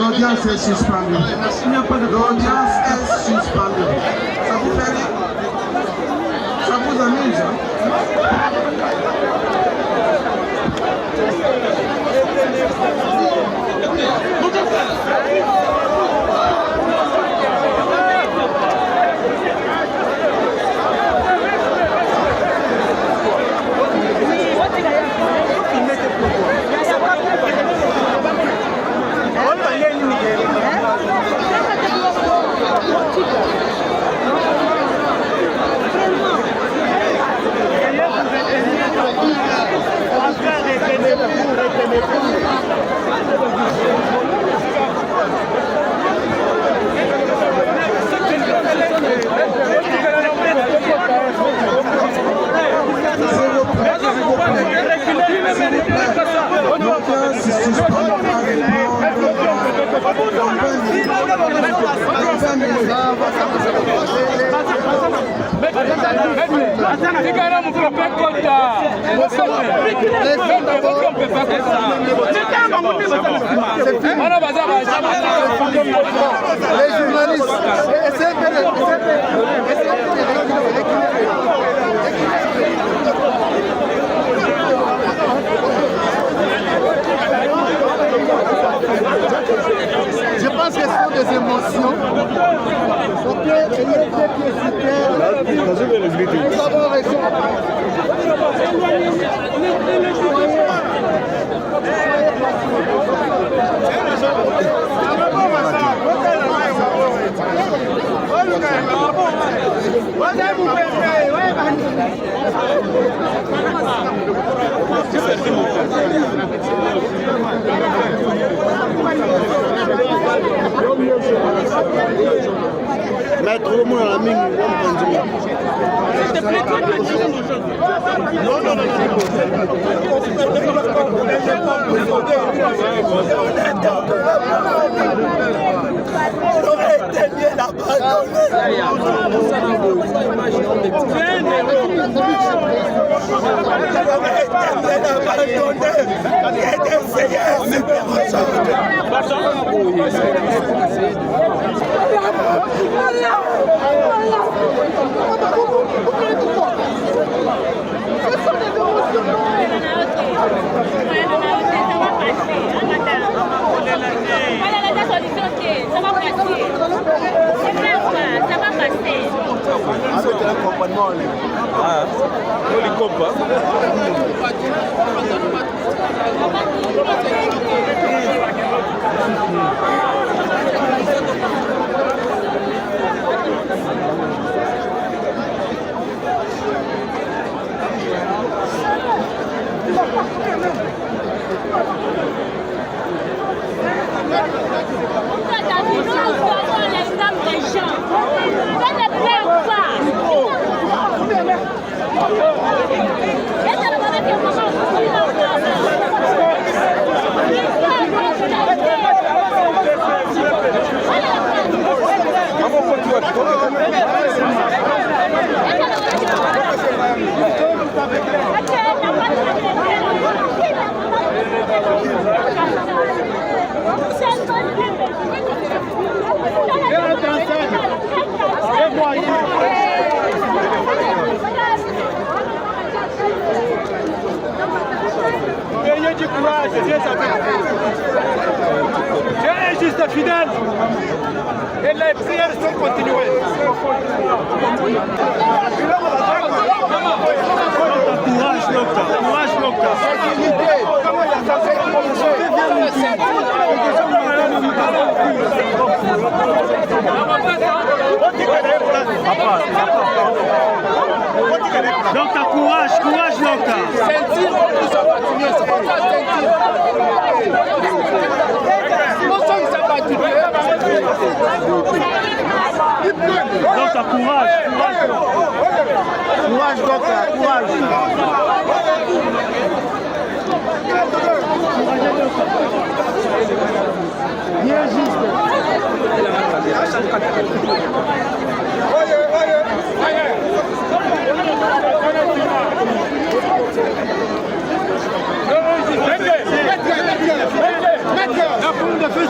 l'audience est suspendue. L'audience est suspendue. Ça vous fait rire? Ça vous amuse, hein? Les journalistes, essayez de je pense que ce sont des émotions. Ok, il y a des pieds nous avons raison. Mettre le monde à la mine, Ayez du courage, c'est juste fidèle et les prières sont continuées. Courage, docteur. Courage, docteur. Docteur, courage, courage, docteur. Sentir, on peut s'en continuer, c'est pas ça, sentir. Docteur, courage, courage. Courage, docteur, courage. Bien juste. La poule de feu,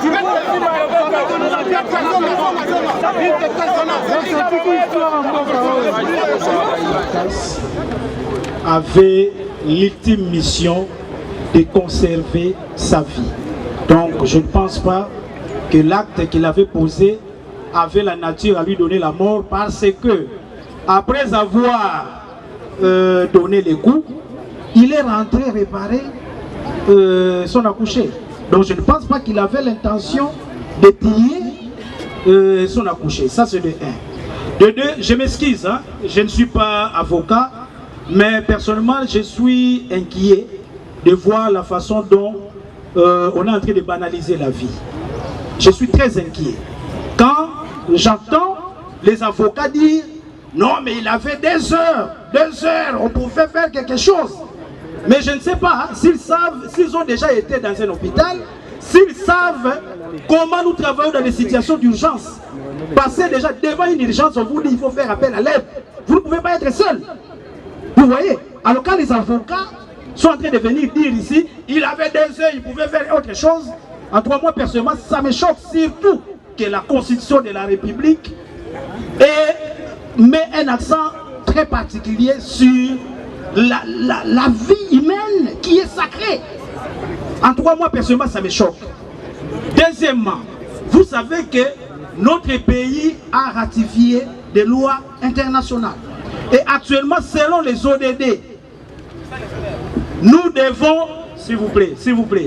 avait l'ultime mission de conserver sa vie. Donc je ne pense pas que l'acte qu'il avait posé avait la nature à lui donner la mort, parce que après avoir donné les coups, il est rentré réparer son accouché. Donc je ne pense pas qu'il avait l'intention de piller son accouché. Ça c'est de un. De deux, je m'excuse, hein, je ne suis pas avocat, mais personnellement je suis inquiet de voir la façon dont on est en train de banaliser la vie. Je suis très inquiet. Quand j'entends les avocats dire non mais il avait 2 heures, on pouvait faire quelque chose. Mais je ne sais pas s'ils savent, s'ils ont déjà été dans un hôpital, s'ils savent comment nous travaillons dans des situations d'urgence. Passer déjà devant une urgence, on vous dit il faut faire appel à l'aide. Vous ne pouvez pas être seul. Vous voyez? Alors quand les avocats sont en train de venir dire ici, il avait 2 heures, il pouvait faire autre chose. En 3 mois, personnellement, ça me choque surtout que la Constitution de la République met un accent très particulier sur la vie humaine qui est sacrée. En 3 mois, personnellement, ça me choque. Deuxièmement, vous savez que notre pays a ratifié des lois internationales. Et actuellement, selon les ODD, nous devons, s'il vous plaît,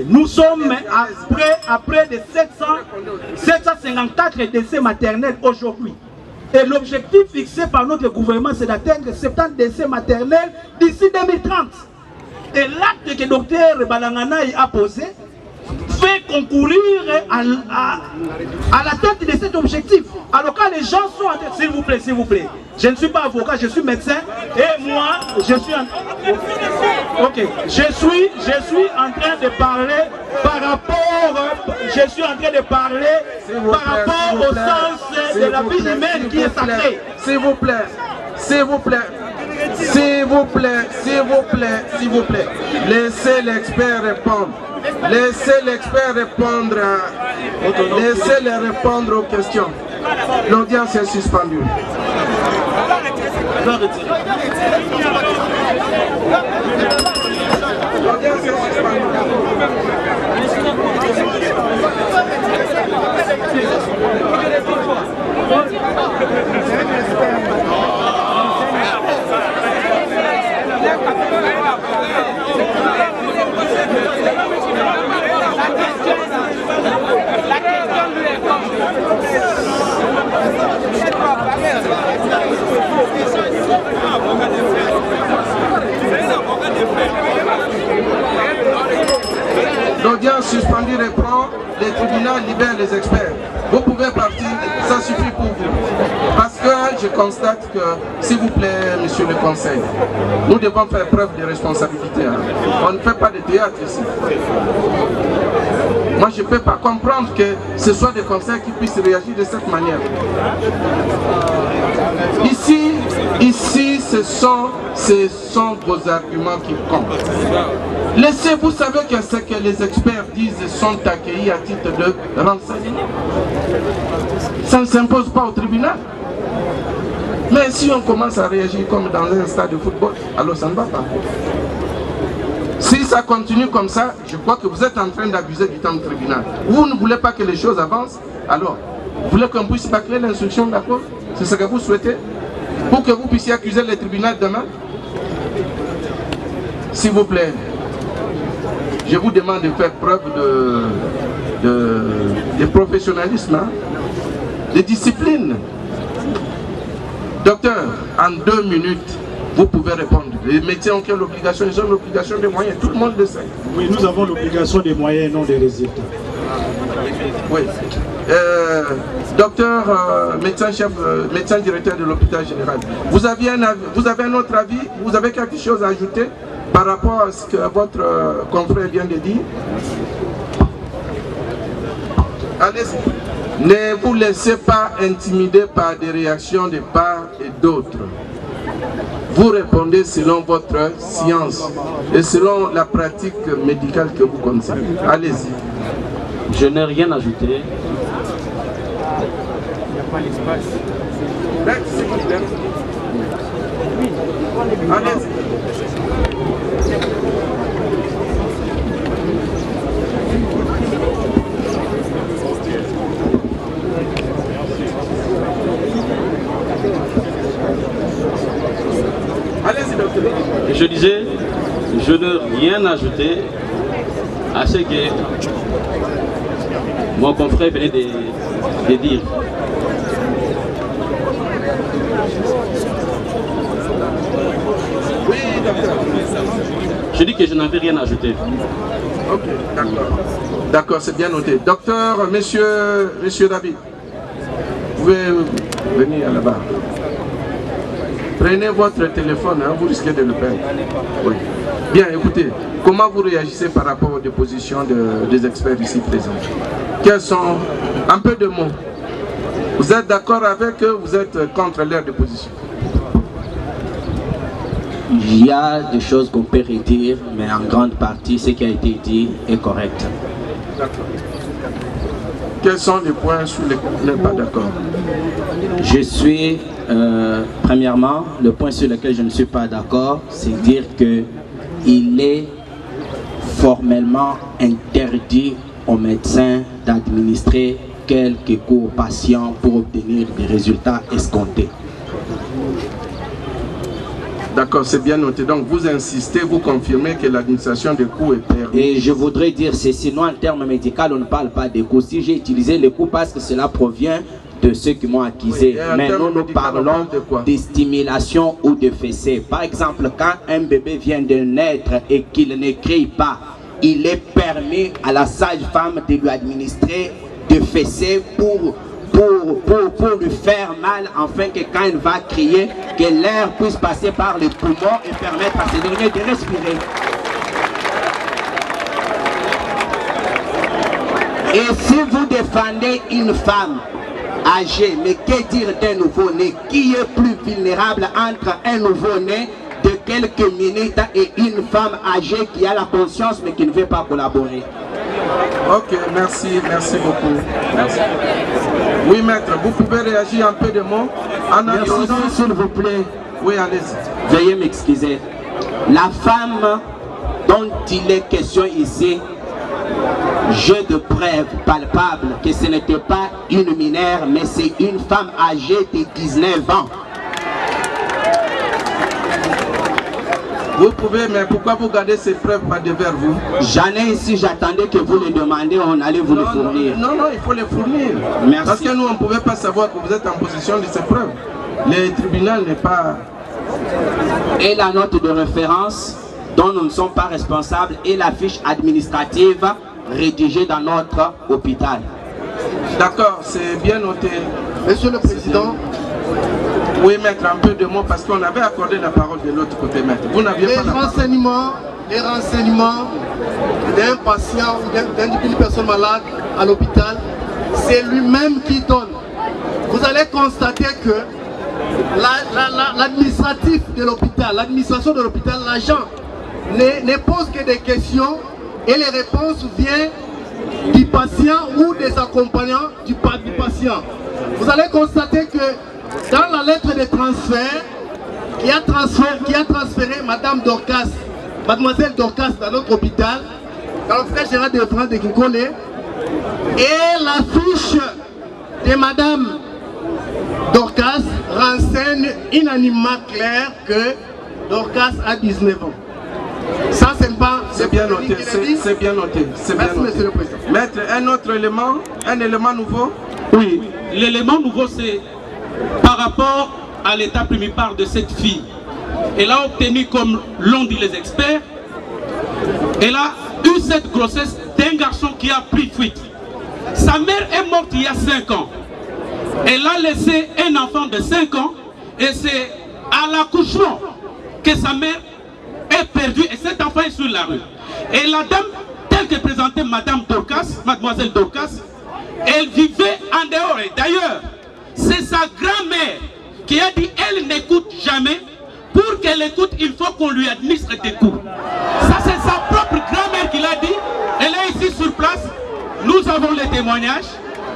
nous sommes à près de 754 décès maternels aujourd'hui. Et l'objectif fixé par notre gouvernement, c'est d'atteindre 70 décès maternels d'ici 2030. Et l'acte que Dr Balanganaï a posé fait concourir à l'atteinte de cet objectif. Alors quand les gens sont en train... S'il vous plaît, je ne suis pas avocat, je suis médecin et moi, je suis en... Ok, je suis en train de parler par rapport... Je suis en train de parler par rapport au sens de la vie humaine qui est sacrée. S'il vous plaît, s'il vous plaît. S'il vous plaît, s'il vous plaît, s'il vous plaît, laissez l'expert répondre. Laissez l'expert répondre. Laissez-les répondre aux questions. L'audience est suspendue. L'audience est suspendue. L'audience suspendue reprend, les tribunaux libèrent les experts. Vous pouvez partir, ça suffit pour vous. Parce que je constate que, s'il vous plaît, monsieur le conseil, nous devons faire preuve de responsabilité. Hein. On ne fait pas de théâtre ici. Moi, je ne peux pas comprendre que ce soit des conseils qui puissent réagir de cette manière. Ici, ce sont vos arguments qui comptent. Laissez, vous savez que ce que les experts disent sont accueillis à titre de renseignement. Ça ne s'impose pas au tribunal. Mais si on commence à réagir comme dans un stade de football, alors ça ne va pas. Si ça continue comme ça, je crois que vous êtes en train d'abuser du temps du tribunal. Vous ne voulez pas que les choses avancent, alors vous voulez qu'on puisse bâcler l'instruction, d'accord? C'est ce que vous souhaitez? Pour que vous puissiez accuser le tribunal demain? S'il vous plaît, je vous demande de faire preuve de professionnalisme, hein, de discipline. Docteur, en 2 minutes, vous pouvez répondre. Les médecins ont l'obligation, ils ont l'obligation des moyens, tout le monde le sait. Oui, nous avons l'obligation des moyens, non des résultats. Oui. Docteur, médecin-chef, médecin directeur de l'hôpital général, vous avez un autre avis? Vous avez quelque chose à ajouter par rapport à ce que votre confrère vient de dire? Allez-y. Ne vous laissez pas intimider par des réactions de part et d'autre. Vous répondez selon votre science et selon la pratique médicale que vous connaissez. Allez-y. Je n'ai rien ajouté. Il n'y a pas l'espace. Allez-y, docteur. Je disais, je n'ai rien ajouté à ce que mon confrère venait de dire. Oui, docteur. Je dis que je n'avais rien ajouté. Ok, d'accord. D'accord, c'est bien noté. Docteur, monsieur David, vous pouvez venir là-bas. Prenez votre téléphone, hein, vous risquez de le perdre. Oui. Bien, écoutez, comment vous réagissez par rapport aux dépositions des experts ici présents? Quels sont, un peu de mots, vous êtes d'accord avec eux, vous êtes contre leur déposition? Il y a des choses qu'on peut redire, mais en grande partie, ce qui a été dit est correct. D'accord. Quels sont les points sur lesquels vous n'êtes pas d'accord? Je suis, premièrement, le point sur lequel je ne suis pas d'accord, c'est dire qu'il est formellement interdit aux médecins d'administrer quelques cours aux patients pour obtenir des résultats escomptés. D'accord, c'est bien noté. Donc vous insistez, vous confirmez que l'administration des cours est permise. Et je voudrais dire ceci, non en termes médicaux, on ne parle pas des cours. Si j'ai utilisé les cours parce que cela provient de ceux qui m'ont accusé. Oui, mais nous parlons de stimulation ou de fessée. Par exemple, quand un bébé vient de naître et qu'il ne crie pas, il est permis à la sage-femme de lui administrer de fessée pour lui faire mal, afin que quand il va crier, que l'air puisse passer par les poumons et permettre à ces derniers de respirer. Et si vous défendez une femme âgée, mais que dire d'un nouveau-né? Qui est plus vulnérable entre un nouveau-né de quelques minutes et une femme âgée qui a la conscience mais qui ne veut pas collaborer? Ok, merci beaucoup. Merci. Oui, maître, vous pouvez réagir un peu de mots. Président, s'il vous plaît. Oui, allez-y. Veuillez m'excuser. La femme dont il est question ici, j'ai de preuves palpables que ce n'était pas une mineure, mais c'est une femme âgée de 19 ans. Vous pouvez, mais pourquoi vous gardez ces preuves pas devant vous? J'en ai ici, j'attendais que vous les demandiez, on allait vous les fournir. Non, il faut les fournir. Merci. Parce que nous, on ne pouvait pas savoir que vous êtes en possession de ces preuves. Le tribunal n'est pas... Et la note de référence dont nous ne sommes pas responsables et la fiche administrative rédigée dans notre hôpital. D'accord, c'est bien noté. Monsieur le Président, Oui, maître, un peu de mots parce qu'on avait accordé la parole de l'autre côté, maître. Vous n'aviez pas la parole. les renseignements d'un patient ou d'une personne malade à l'hôpital, c'est lui-même qui donne. Vous allez constater que l'administratif de l'hôpital, l'administration de l'hôpital, l'agent ne pose que des questions et les réponses viennent du patient ou des accompagnants du patient. Vous allez constater que dans la lettre de transfert qui a transféré Madame Dorcas, Mademoiselle Dorcas dans notre hôpital, dans l'hôpital général de France de Kinkole, et la fiche de Madame Dorcas renseigne unanimement clair que Dorcas a 19 ans. Ça, c'est pas... C'est bien noté, c'est bien noté. Merci, Monsieur le Président. Maître, un autre élément, un élément nouveau? Oui, l'élément nouveau, c'est par rapport à l'état primipare de cette fille. Elle a obtenu, comme l'ont dit les experts, elle a eu cette grossesse d'un garçon qui a pris fuite. Sa mère est morte il y a 5 ans. Elle a laissé un enfant de 5 ans et c'est à l'accouchement que sa mère est perdue et cet enfant est sur la rue. Et la dame, telle que présentée Madame Dorcas, Mademoiselle Dorcas, elle vivait en dehors. Et d'ailleurs, c'est sa grand-mère qui a dit elle n'écoute jamais. Pour qu'elle écoute, il faut qu'on lui administre des coups. Ça, c'est sa propre grand-mère qui l'a dit. Elle est ici sur place. Nous avons les témoignages.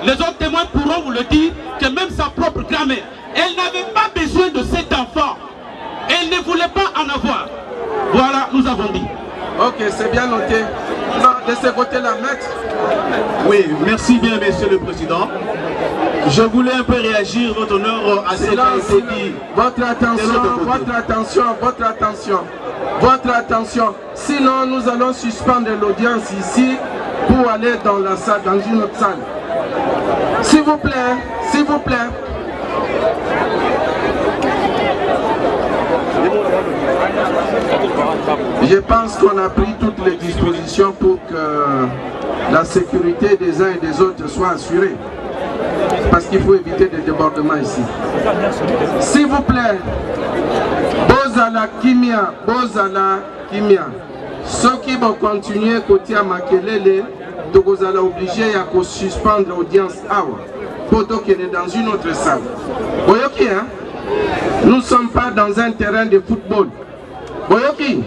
les autres témoins pourront vous le dire, que même sa propre grand-mère, elle n'avait pas besoin de cet enfant. Elle ne voulait pas en avoir. Voilà, nous avons dit. Ok, c'est bien noté. Non, de ce côté-là, maître. Oui, merci bien, monsieur le président. Je voulais un peu réagir, votre honneur, à ce qui a été dit. Votre attention, votre attention, votre attention, votre attention. Sinon, nous allons suspendre l'audience ici pour aller dans la salle, dans une autre salle. S'il vous plaît, s'il vous plaît. Je pense qu'on a pris toutes les dispositions pour que la sécurité des uns et des autres soit assurée. Parce qu'il faut éviter des débordements ici. S'il vous plaît, Bozala Kimia, Bozala Kimia. Ceux qui vont continuer côté à Makelele, vous allez obligé à suspendre l'audience pour qu'il est dans une autre salle. Boyoki, hein? Nous ne sommes pas dans un terrain de football. Boyoki,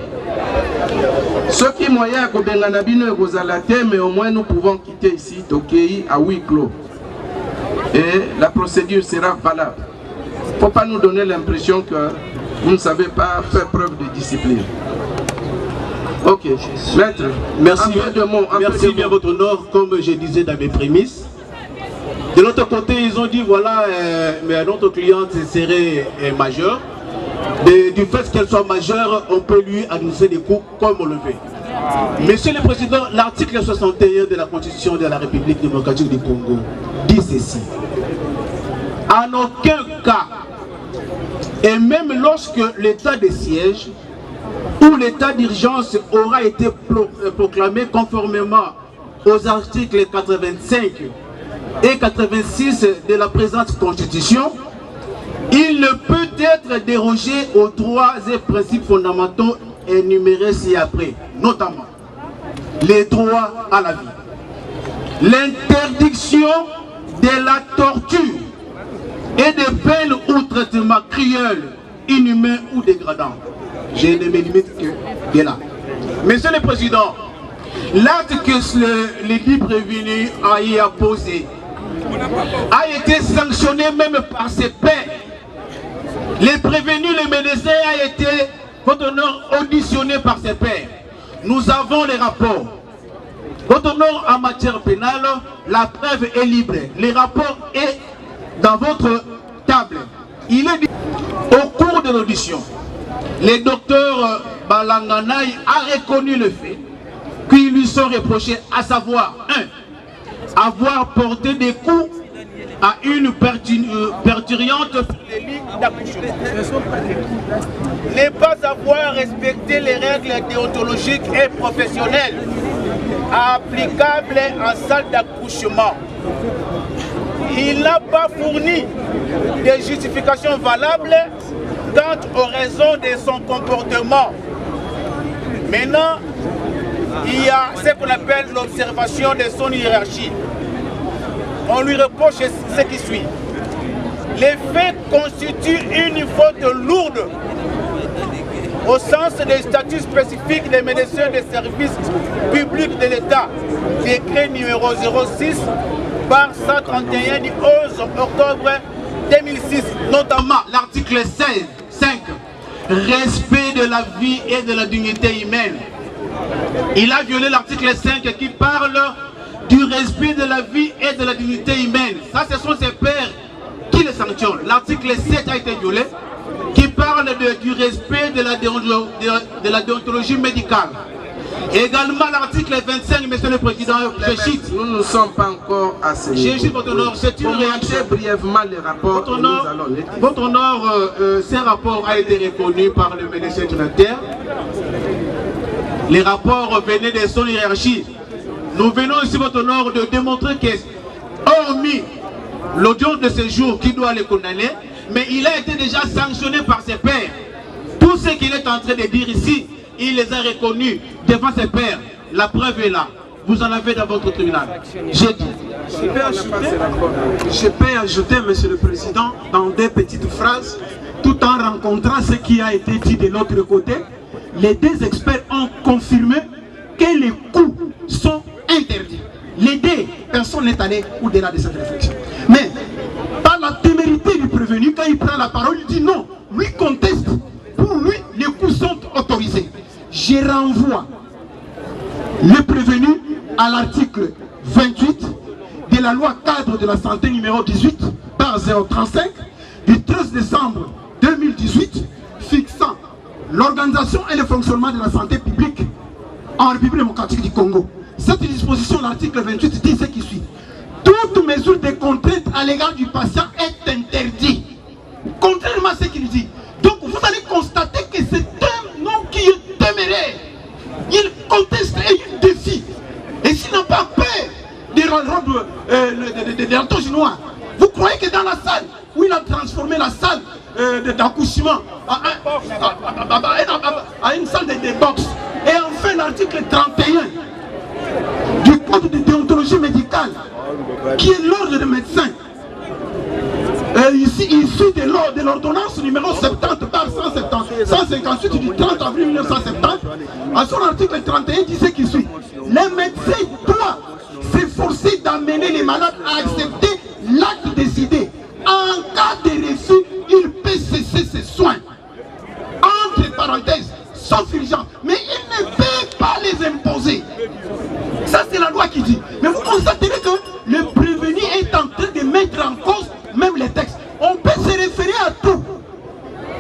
ceux qui moyens à Kobenganabino et Rosalate, mais au moins nous pouvons quitter ici Tokei à huis clos. Et la procédure sera valable. Il ne faut pas nous donner l'impression que vous ne savez pas faire preuve de discipline. Ok, maître, merci bien votre honneur, comme je disais dans mes prémices. De l'autre côté, ils ont dit voilà, mais notre cliente serait majeure. Du fait qu'elle soit majeure, on peut lui administrer des coups comme on le veut. Monsieur le Président, l'article 61 de la Constitution de la République démocratique du Congo dit ceci. En aucun cas, et même lorsque l'état de siège où l'état d'urgence aura été proclamé conformément aux articles 85 et 86 de la présente Constitution, il ne peut être dérogé aux droits et principes fondamentaux énumérés ci-après, notamment les droits à la vie, l'interdiction de la torture et des peines ou traitements cruels, inhumains ou dégradants. Je ne me limite que de là. Monsieur le Président, l'acte que les dix prévenus a posé a été sanctionné même par ses pairs. Les prévenus, les médecins a été, votre honneur, auditionné par ses pairs. Nous avons les rapports. Votre honneur, en matière pénale, la preuve est libre. Les rapports est dans votre table. Il est dit, au cours de l'audition, le docteur Balanganaï a reconnu le fait qu'ils lui sont reprochés, à savoir, 1. Avoir porté des coups à une parturiente sur les lignes d'accouchement. Ne pas avoir respecté les règles déontologiques et professionnelles applicables en salle d'accouchement. Il n'a pas fourni de justifications valables quant aux raisons de son comportement. Maintenant, il y a ce qu'on appelle l'observation de son hiérarchie. On lui reproche ce qui suit. Les faits constituent une faute lourde au sens des statuts spécifiques des médecins des services publics de l'État, décret numéro 06 par 131 du 11 octobre 2006, notamment l'article 5, respect de la vie et de la dignité humaine. Il a violé l'article 5 qui parle du respect de la vie et de la dignité humaine. Ça, ce sont ses pairs qui le sanctionnent. L'article 7 a été violé, qui parle du respect de la déontologie médicale. Également l'article 25, Monsieur le Président, je cite. Nous ne sommes pas encore assez. Je cite, votre honneur, c'est une réaction. Brièvement les rapports. Votre honneur, ces rapports a été reconnu par le médecin trinitaire. Les rapports venaient de son hiérarchie. Nous venons ici, votre honneur, de démontrer que, hormis l'audience de ce jour qui doit le condamner, mais il a été déjà sanctionné par ses pairs. Tout ce qu'il est en train de dire ici, il les a reconnus devant ses pairs. La preuve est là. Vous en avez dans votre tribunal. J'ai dit. Je peux ajouter, Monsieur le Président, dans deux petites phrases, tout en rencontrant ce qui a été dit de l'autre côté. Les deux experts ont confirmé que les coups sont interdits. l'aider, personne n'est allé au-delà de cette réflexion. Mais, par la témérité du prévenu, quand il prend la parole, il dit non, lui conteste. Pour lui, les coups sont autorisés. Je renvoie le prévenu à l'article 28 de la loi cadre de la santé numéro 18 par 035 du 13 décembre 2018 fixant l'organisation et le fonctionnement de la santé publique en République démocratique du Congo. Cette disposition, l'article 28, dit ce qui suit. Toute mesure de contrainte à l'égard du patient est interdite. Contrairement à ce qu'il dit. Donc vous allez constater que c'est un homme qui est téméraire. Il conteste et il défie. Et s'il n'a pas peur des entonnoirs, vous croyez que dans la salle où il a transformé la salle d'accouchement à une salle de boxe. Et enfin l'article 31 du code de déontologie médicale qui est l'ordre des médecins ici issu de l'ordonnance numéro 70 par 158 du 30 avril 1970 à son article 31 dit ce qui suit. Les médecins doivent s'efforcer d'amener les malades à accepter l'acte décidé. En cas de refus, il peut cesser ses soins. Entre parenthèses, sauf urgence. Mais il ne peut pas les imposer. Ça, c'est la loi qui dit. Mais vous constaterez que le prévenu est en train de mettre en cause même les textes. On peut se référer à tout.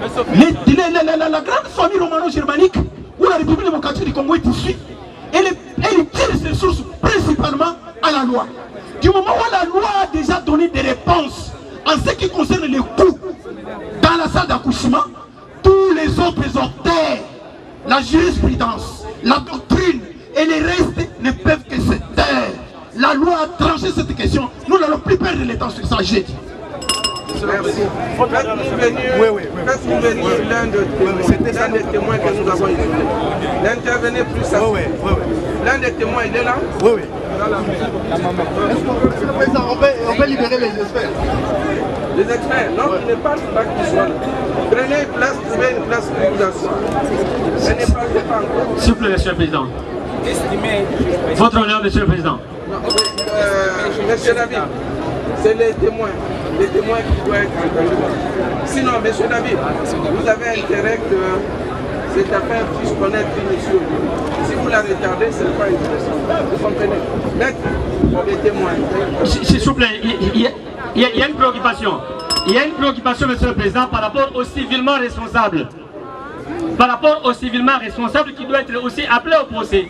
La grande famille romano-germanique, où la République démocratique du Congo est issue, elle tire ses sources principalement à la loi. Du moment où la loi a déjà donné des réponses en ce qui concerne les coûts dans la salle d'accouchement, tous les autres auteurs, la jurisprudence, la doctrine et les restes ne peuvent que se taire. La loi a tranché cette question. Nous n'allons plus perdre le temps sur ça, j'ai dit. Merci. Faites-nous venir l'un des témoins que nous avons isolé. L'intervenez plus ça. L'un des témoins, il est là? Oui, oui. Monsieur le Président, on peut libérer les experts. Les experts, non, il n'est pas qu'ils soient là. Prenez une place, trouvez une place pour vous asseoir. Ce n'est pas encore. S'il vous plaît, Monsieur le Président. Votre honneur, Monsieur le Président. Monsieur David, c'est les témoins qui doivent être entendus. Sinon, Monsieur David, vous avez intérêt que cette affaire puisse connaître une issue. Si vous la retardez, ce n'est pas intéressant. Vous comprenez? Mettre les témoins. S'il vous plaît, il y a une préoccupation. Il y a une préoccupation, Monsieur le Président, par rapport aux civilement responsables. Par rapport aux civilement responsables qui doit être aussi appelé au procès.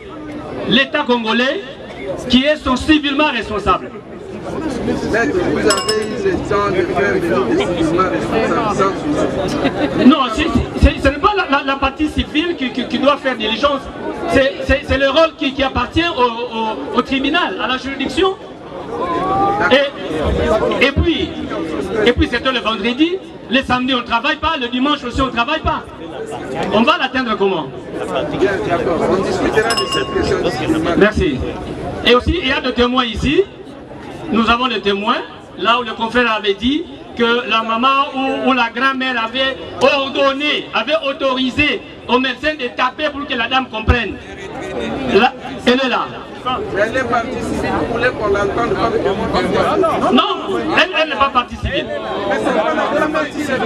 L'État congolais qui est son civilement responsable. Maître, vous avez eu le temps de faire des civilement responsables sans souci. Non, ce n'est pas la partie civile qui doit faire diligence. C'est le rôle qui appartient au tribunal, à la juridiction. Et puis c'était le vendredi, le samedi on ne travaille pas, le dimanche aussi on ne travaille pas. On va l'atteindre comment? Bien, d'accord. On discutera de cette question. Merci. Et aussi, il y a des témoins ici. Nous avons des témoins, là où le confrère avait dit que la maman ou la grand-mère avait ordonné, avait autorisé au médecin de taper pour que la dame comprenne. Là, elle est là. Elle est partie civile, vous voulez qu'on l'entende comme témoin? Non, elle n'est pas partie civile. Mais c'est pas la partie civile.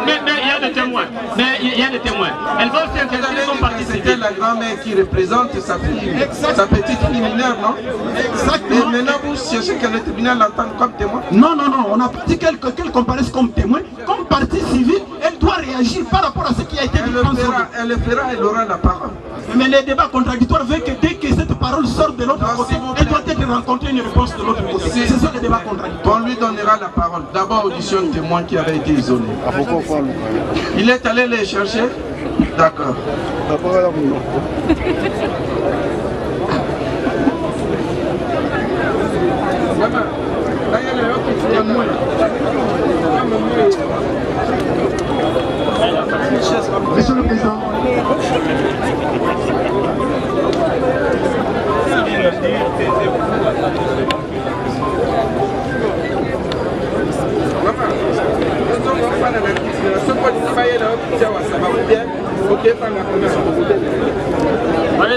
Mais il y a des témoins. Mais il y a des témoins. Elle va aussi intervenir comme partie civile. C'était la grand-mère qui représente sa fille, sa petite fille mineure, non? Exactement. Et maintenant vous cherchez que le tribunal l'entende comme témoin? Non, non, non, on n'a pas dit qu'elle comparaisse comme témoin. Comme partie civile, elle doit réagir par rapport à ce qui a été dit. Elle le fera, elle aura la parole. Mais les débats contradictoires veulent que dès que cette parole sort de l'autre côté, elle doit être rencontrée une réponse de l'autre côté. C'est ça le débat contradictoire. On lui donnera la parole. D'abord, audition de témoin qui avait été isolé. Il est allé les chercher? D'accord. Monsieur le Président. Allez,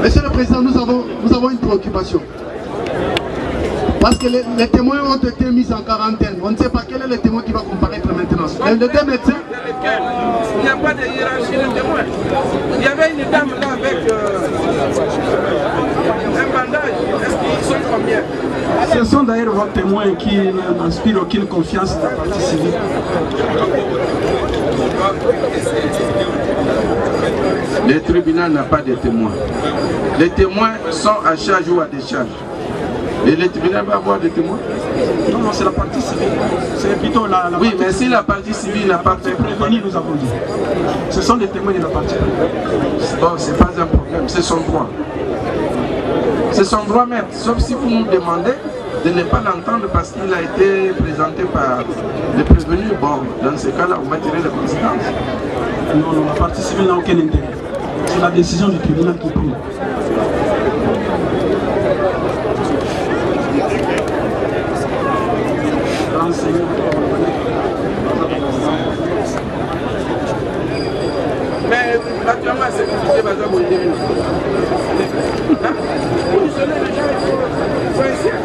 Monsieur le Président, nous avons une préoccupation. Parce que les témoins ont été mis en quarantaine. On ne sait pas quel est le témoin qui va comparaître maintenant. Les deux médecins. Il n'y a pas de hiérarchie de témoins. Il y avait une dame là avec un bandage. Est-ce qu'ils sont combien? Ce sont d'ailleurs vos témoins qui n'inspirent aucune confiance dans la partie civile. Le tribunal n'a pas de témoins. Les témoins sont à charge ou à décharge. Et le tribunal va avoir des témoins? Non, non, c'est la partie civile. C'est plutôt la oui, partie mais si la partie civile n'a pas fait prévenir, nous avons dit. Ce sont des témoins de la partie prévenue. bon, c'est pas un problème, c'est son droit. C'est son droit même, sauf si vous nous demandez de ne pas l'entendre parce qu'il a été présenté par les prévenus. Bon, dans ce cas-là, on va tirer les conséquences. Non, non, la partie civile n'a aucun intérêt. C'est la décision du tribunal qui prend. Mais actuellement, c'est compliqué, par exemple, au début. Pour isoler les gens, il faut essayer.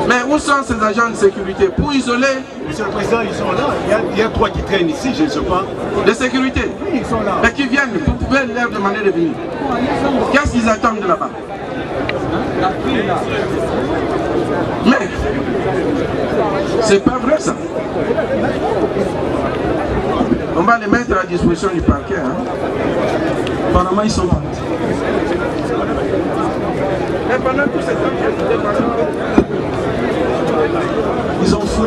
Mais où sont ces agents de sécurité? Pour isoler. Monsieur le Président, ils sont là. Il y a trois qui traînent ici, je ne sais pas. De sécurité? Oui, ils sont là. Mais qui viennent, vous pouvez leur demander de venir. Qu'est-ce qu'ils attendent de là-bas? Mais, c'est pas vrai ça. On va les mettre à disposition du parquet. Hein. Apparemment, ils sont partis. Mais pendant tout ce temps, ils ont fou.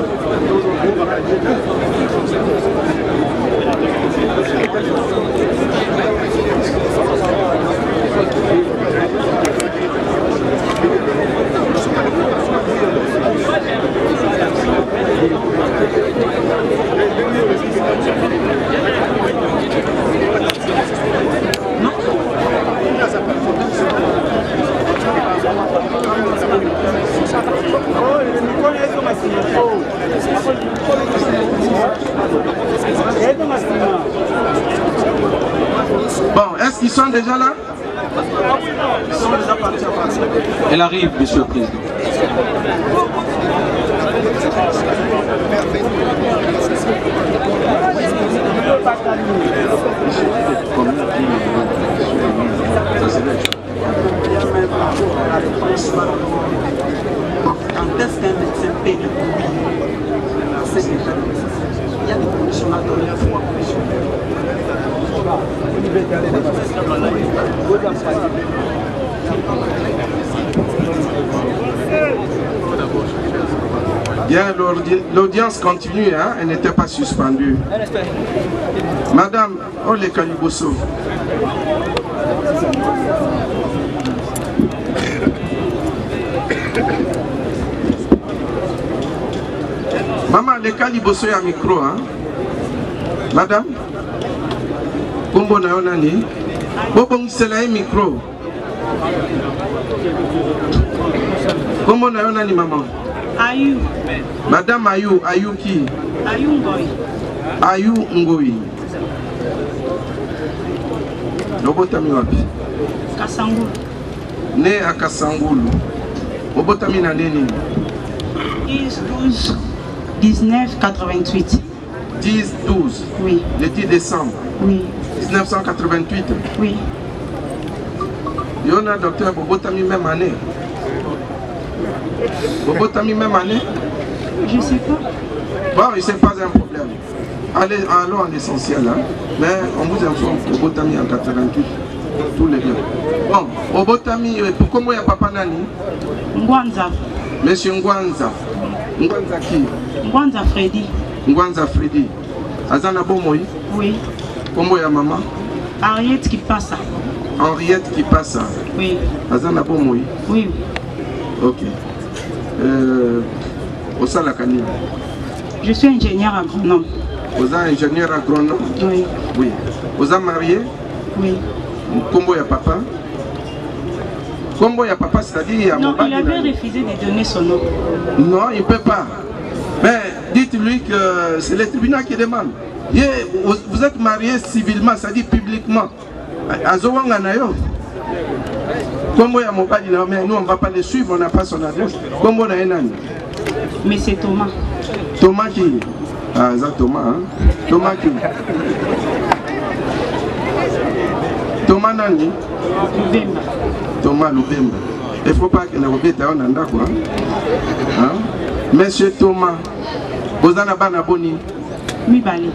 Bon, est-ce qu'ils sont déjà là? Ils sont déjà partis à partir. Elle arrive, Monsieur le Président. Quand est-ce qu'un médecin paie le bruit? C'est déjà il y a des conditions là, il y a 3 conditions. Bien, l'audience continue, hein? Elle n'était pas suspendue. Madame Ole Kaliboso. Maman, le Kaliboso ya micro, hein? Madame? Kombo na yonani? Bobo ngisela ye micro. Kombo na yonani, maman? Ayou. Madame Ayou, Ayou qui? Ayou Ngoy. Ayou Ngoy. Lobotami wapi? Kasangulu. Né à Kasangulu. Lobotami na nini? 10-12-19-88. 10-12. Oui. Le 10 décembre. Oui. 1988. Oui. Yona docteur Bobotami même année. Bobotami même année? Je sais pas. Bon, c'est pas un problème. Allons à l'essentiel. Hein? Mais on vous informe que Bobotami en 88. Tous les deux. Bon, Bobotami, comment il y a papa Nani? Ngwanza. Monsieur Ngwanza. Ngwanza qui? Ngwanza Freddy. Ngwanza Freddy. Azana Bomoi? Oui. Comment ya maman? Henriette qui passe. Henriette qui passe. Oui. Azana Bomoi? Oui. Ok. Osala Kani? Je suis ingénieur agronome. Vous êtes ingénieur agronome? Oui. Oui. Vous êtes marié? Oui. Comment ya papa? Comment ya papa, c'est-à-dire... Non, il avait refusé de donner son nom. Non, il ne peut pas. Mais dites-lui que c'est le tribunal qui demande. Vous êtes marié civilement, c'est-à-dire publiquement. Comment ya mobali, mais nous on ne va pas le suivre, on n'a pas son adresse. Comment on a un an? Mais c'est Thomas. Thomas qui? Ah, c'est Thomas, hein? Thomas qui? Thomas Nani? Lubemba. Thomas Lubemba. Il ne faut pas que nous remettons en anda quoi. Monsieur Thomas, vous avez un boni? Mibale.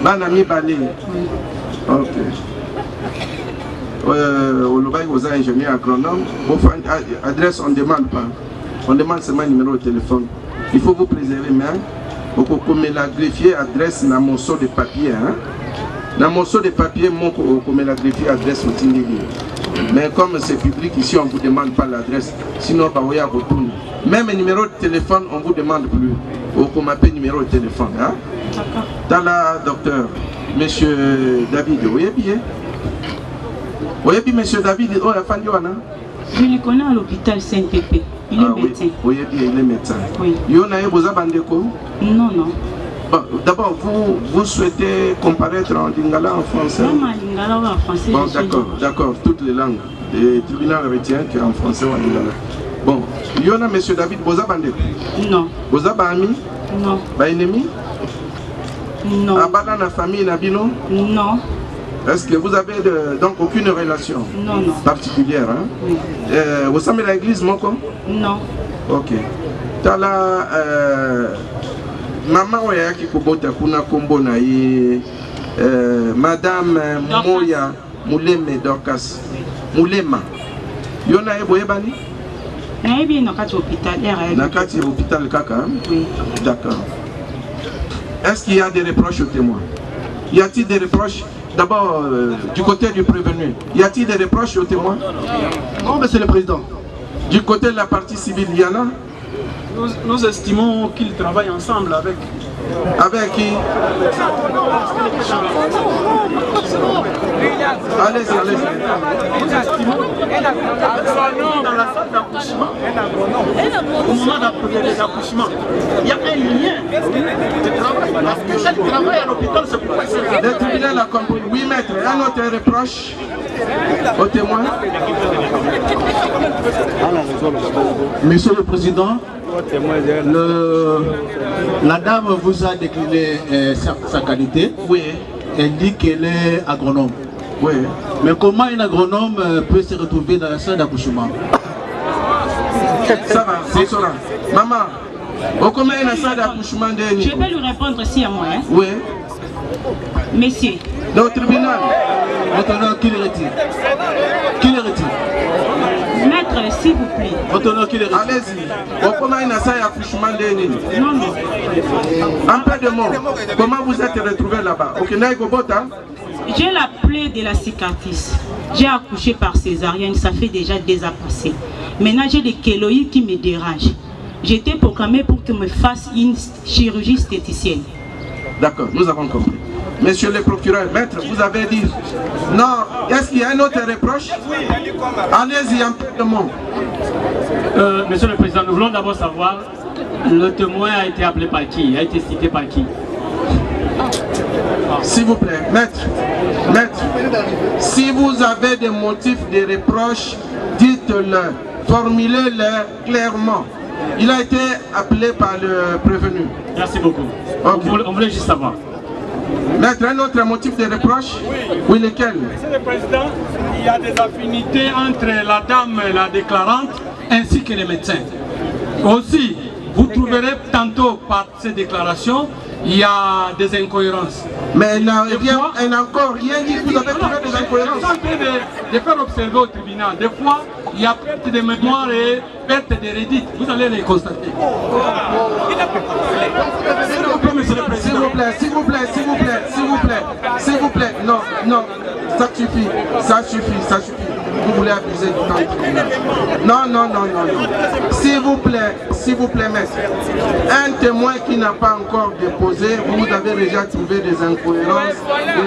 Bana Mibale. Ok. Vous êtes ingénieur agronome. Adresse, on ne demande pas. On demande seulement un numéro de téléphone. Il faut vous préserver, mais vous pouvez la greffier adresse dans mon morceau de papier. Dans mon morceau de papier, vous pouvez la greffier adresse au Tindéli. Mais comme c'est public ici, on ne vous demande pas l'adresse. Sinon, vous allez retourner. Même le numéro de téléphone, on ne vous demande plus. Vous m'appelez numéro de téléphone. D'accord. Dans la docteur, monsieur David, vous voyez bien? Vous voyez bien, monsieur David, oh, la fin de je le connais à l'hôpital Saint-Pépé. Il est médecin. Oui, vous voyez bien, il est médecin. Oui. Il y a un bandeko? Non, non. D'abord, vous souhaitez comparaître en lingala en français? Non, en lingala ou en français. Bon, d'accord, d'accord, toutes les langues. Le tribunal retient qu'en français ou en lingala. Bon, il y a monsieur David, vous avez bandeko? Non. Vous avez ami? Non. Ba ennemi? Non. Abala la famille Nabino? Non. Est-ce que vous avez donc aucune relation non, particulière? Hein? Oui. Vous savez l'église, Moko? Non. Ok. Tala, maman oya qui kubota kuna kombo na ye, madame Moya Mouleme Dorcas. Moulema. Yona ebo ebani? Na ebi nakati hôpital. Nakati hôpital kaka? Oui. D'accord. Est-ce qu'il y a des reproches aux témoins? Y a-t-il des reproches? D'abord, du côté du prévenu, y a-t-il des reproches aux témoins? Non, monsieur le Président. Du côté de la partie civile, il y en a? Nous estimons qu'ils travaillent ensemble avec. Avec qui? Allez-y, allez-y. Nous estimons dans la salle d'accouchement, au moment d'accouchement, il y a un lien de travail. Parce que elle travaille à l'hôpital, c'est pourquoi c'est... Le tribunal a compris. Oui, maître. Un autre reproche aux témoins? Monsieur le Président, la dame vous a décliné sa qualité. Oui. Elle dit qu'elle est agronome. Oui. Mais comment une agronome peut se retrouver dans la salle d'accouchement? Ça va, c'est ça. Maman, comment est la salle d'accouchement de... Je vais lui répondre si à moi. Hein? Oui. Messieurs. Dans le tribunal. Maintenant, qui le retire? Qui le retire? Maître, s'il vous plaît. Maintenant, qui le retire? Allez-y. Comment est la salle d'accouchement de... Non, non. Un peu de mots. Comment vous êtes retrouvé là-bas? J'ai la plaie de la cicatrice. J'ai accouché par césarienne, ça fait déjà 2 ans passés. Maintenant, j'ai des kéloïdes qui me dérangent. J'étais programmée pour que me fasse une chirurgie esthéticienne. D'accord, nous avons compris. Monsieur le procureur, maître, vous avez dit... Non, est-ce qu'il y a un autre reproche? Allez-y, un peu de mots. Monsieur le Président, nous voulons d'abord savoir, le témoin a été appelé par qui? A été cité par qui? S'il vous plaît, maître, si vous avez des motifs de reproche, dites-le, formulez-le clairement. Il a été appelé par le prévenu. Merci beaucoup. Okay. On voulait juste savoir. Maître, un autre motif de reproche? Oui, lequel? Monsieur le Président, il y a des affinités entre la dame, la déclarante, ainsi que les médecins. Aussi, vous trouverez tantôt par ces déclarations, il y a des incohérences. Mais elle n'a encore rien dit, vous avez trouvé des incohérences. Je suis en train de faire observer au tribunal. Des fois, il y a perte de mémoire et perte de rédite. Vous allez les constater. S'il vous plaît, s'il vous plaît, s'il vous plaît, s'il vous plaît, s'il vous plaît. Non, non, ça suffit, ça suffit, ça suffit. Vous voulez abuser du temps du tribunal. Non, non, non, non, non. S'il vous plaît, maître. Un témoin qui n'a pas encore déposé, vous avez déjà trouvé des incohérences,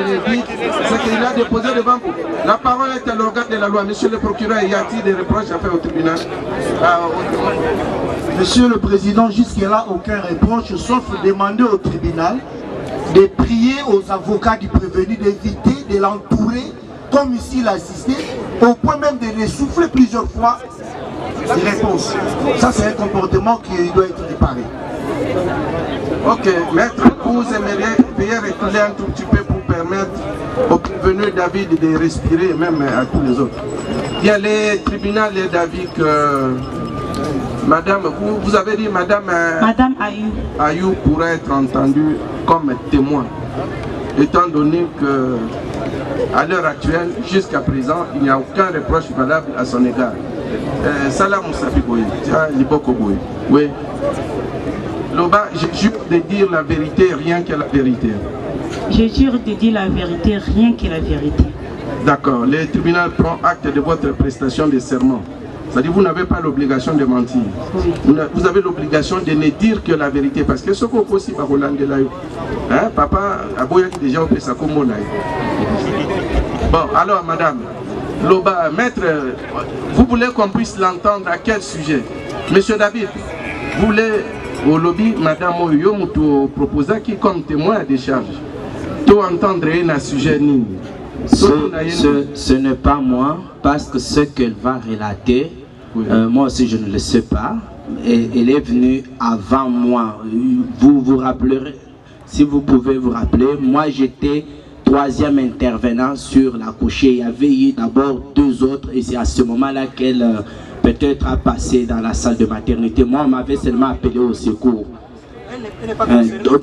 des rédites, c'est qu'il a déposé devant vous. La parole est à l'organe de la loi. Monsieur le procureur, y a-t-il des reproches à faire au tribunal? Monsieur le Président, jusqu'à-là, aucun reproche, sauf demander au tribunal de prier aux avocats du prévenu d'éviter de l'entourer, comme ici il a assisté, au point même de souffler plusieurs fois ses réponses. Ça, c'est un comportement qui doit être réparé. Ok, maître, vous aimeriez reculer un tout petit peu pour permettre au prévenu David de respirer, même à tous les autres. Il y a les tribunaux d'avis que Madame, vous avez dit Madame Ayou pourrait être entendue comme témoin, étant donné que à l'heure actuelle, jusqu'à présent, il n'y a aucun reproche valable à son égard. Salam Moussafi Boye, Liboko Boye. Oui. Loba, je jure de dire la vérité, rien que la vérité. Je jure de dire la vérité, rien que la vérité. D'accord. Le tribunal prend acte de votre prestation de serment. C'est-à-dire que vous n'avez pas l'obligation de mentir. Oui. Vous avez l'obligation de ne dire que la vérité. Parce que ce qu'on peut aussi par Hollande là, hein, papa a déjà fait ça comme là. Bon, alors madame, Loba, maître, vous voulez qu'on puisse l'entendre à quel sujet? Monsieur David, vous voulez au lobby, madame Oyo proposa qui comme témoin de charge. Tout entendre un sujet ni. Ce n'est pas moi, parce que ce qu'elle va relater, oui. Moi aussi je ne le sais pas. Et elle est venue avant moi. Vous vous rappellerez, si vous pouvez vous rappeler, moi j'étais troisième intervenant sur la couchée. Il y avait eu d'abord deux autres et c'est à ce moment-là qu'elle peut-être a passé dans la salle de maternité. Moi on m'avait seulement appelé au secours. Donc,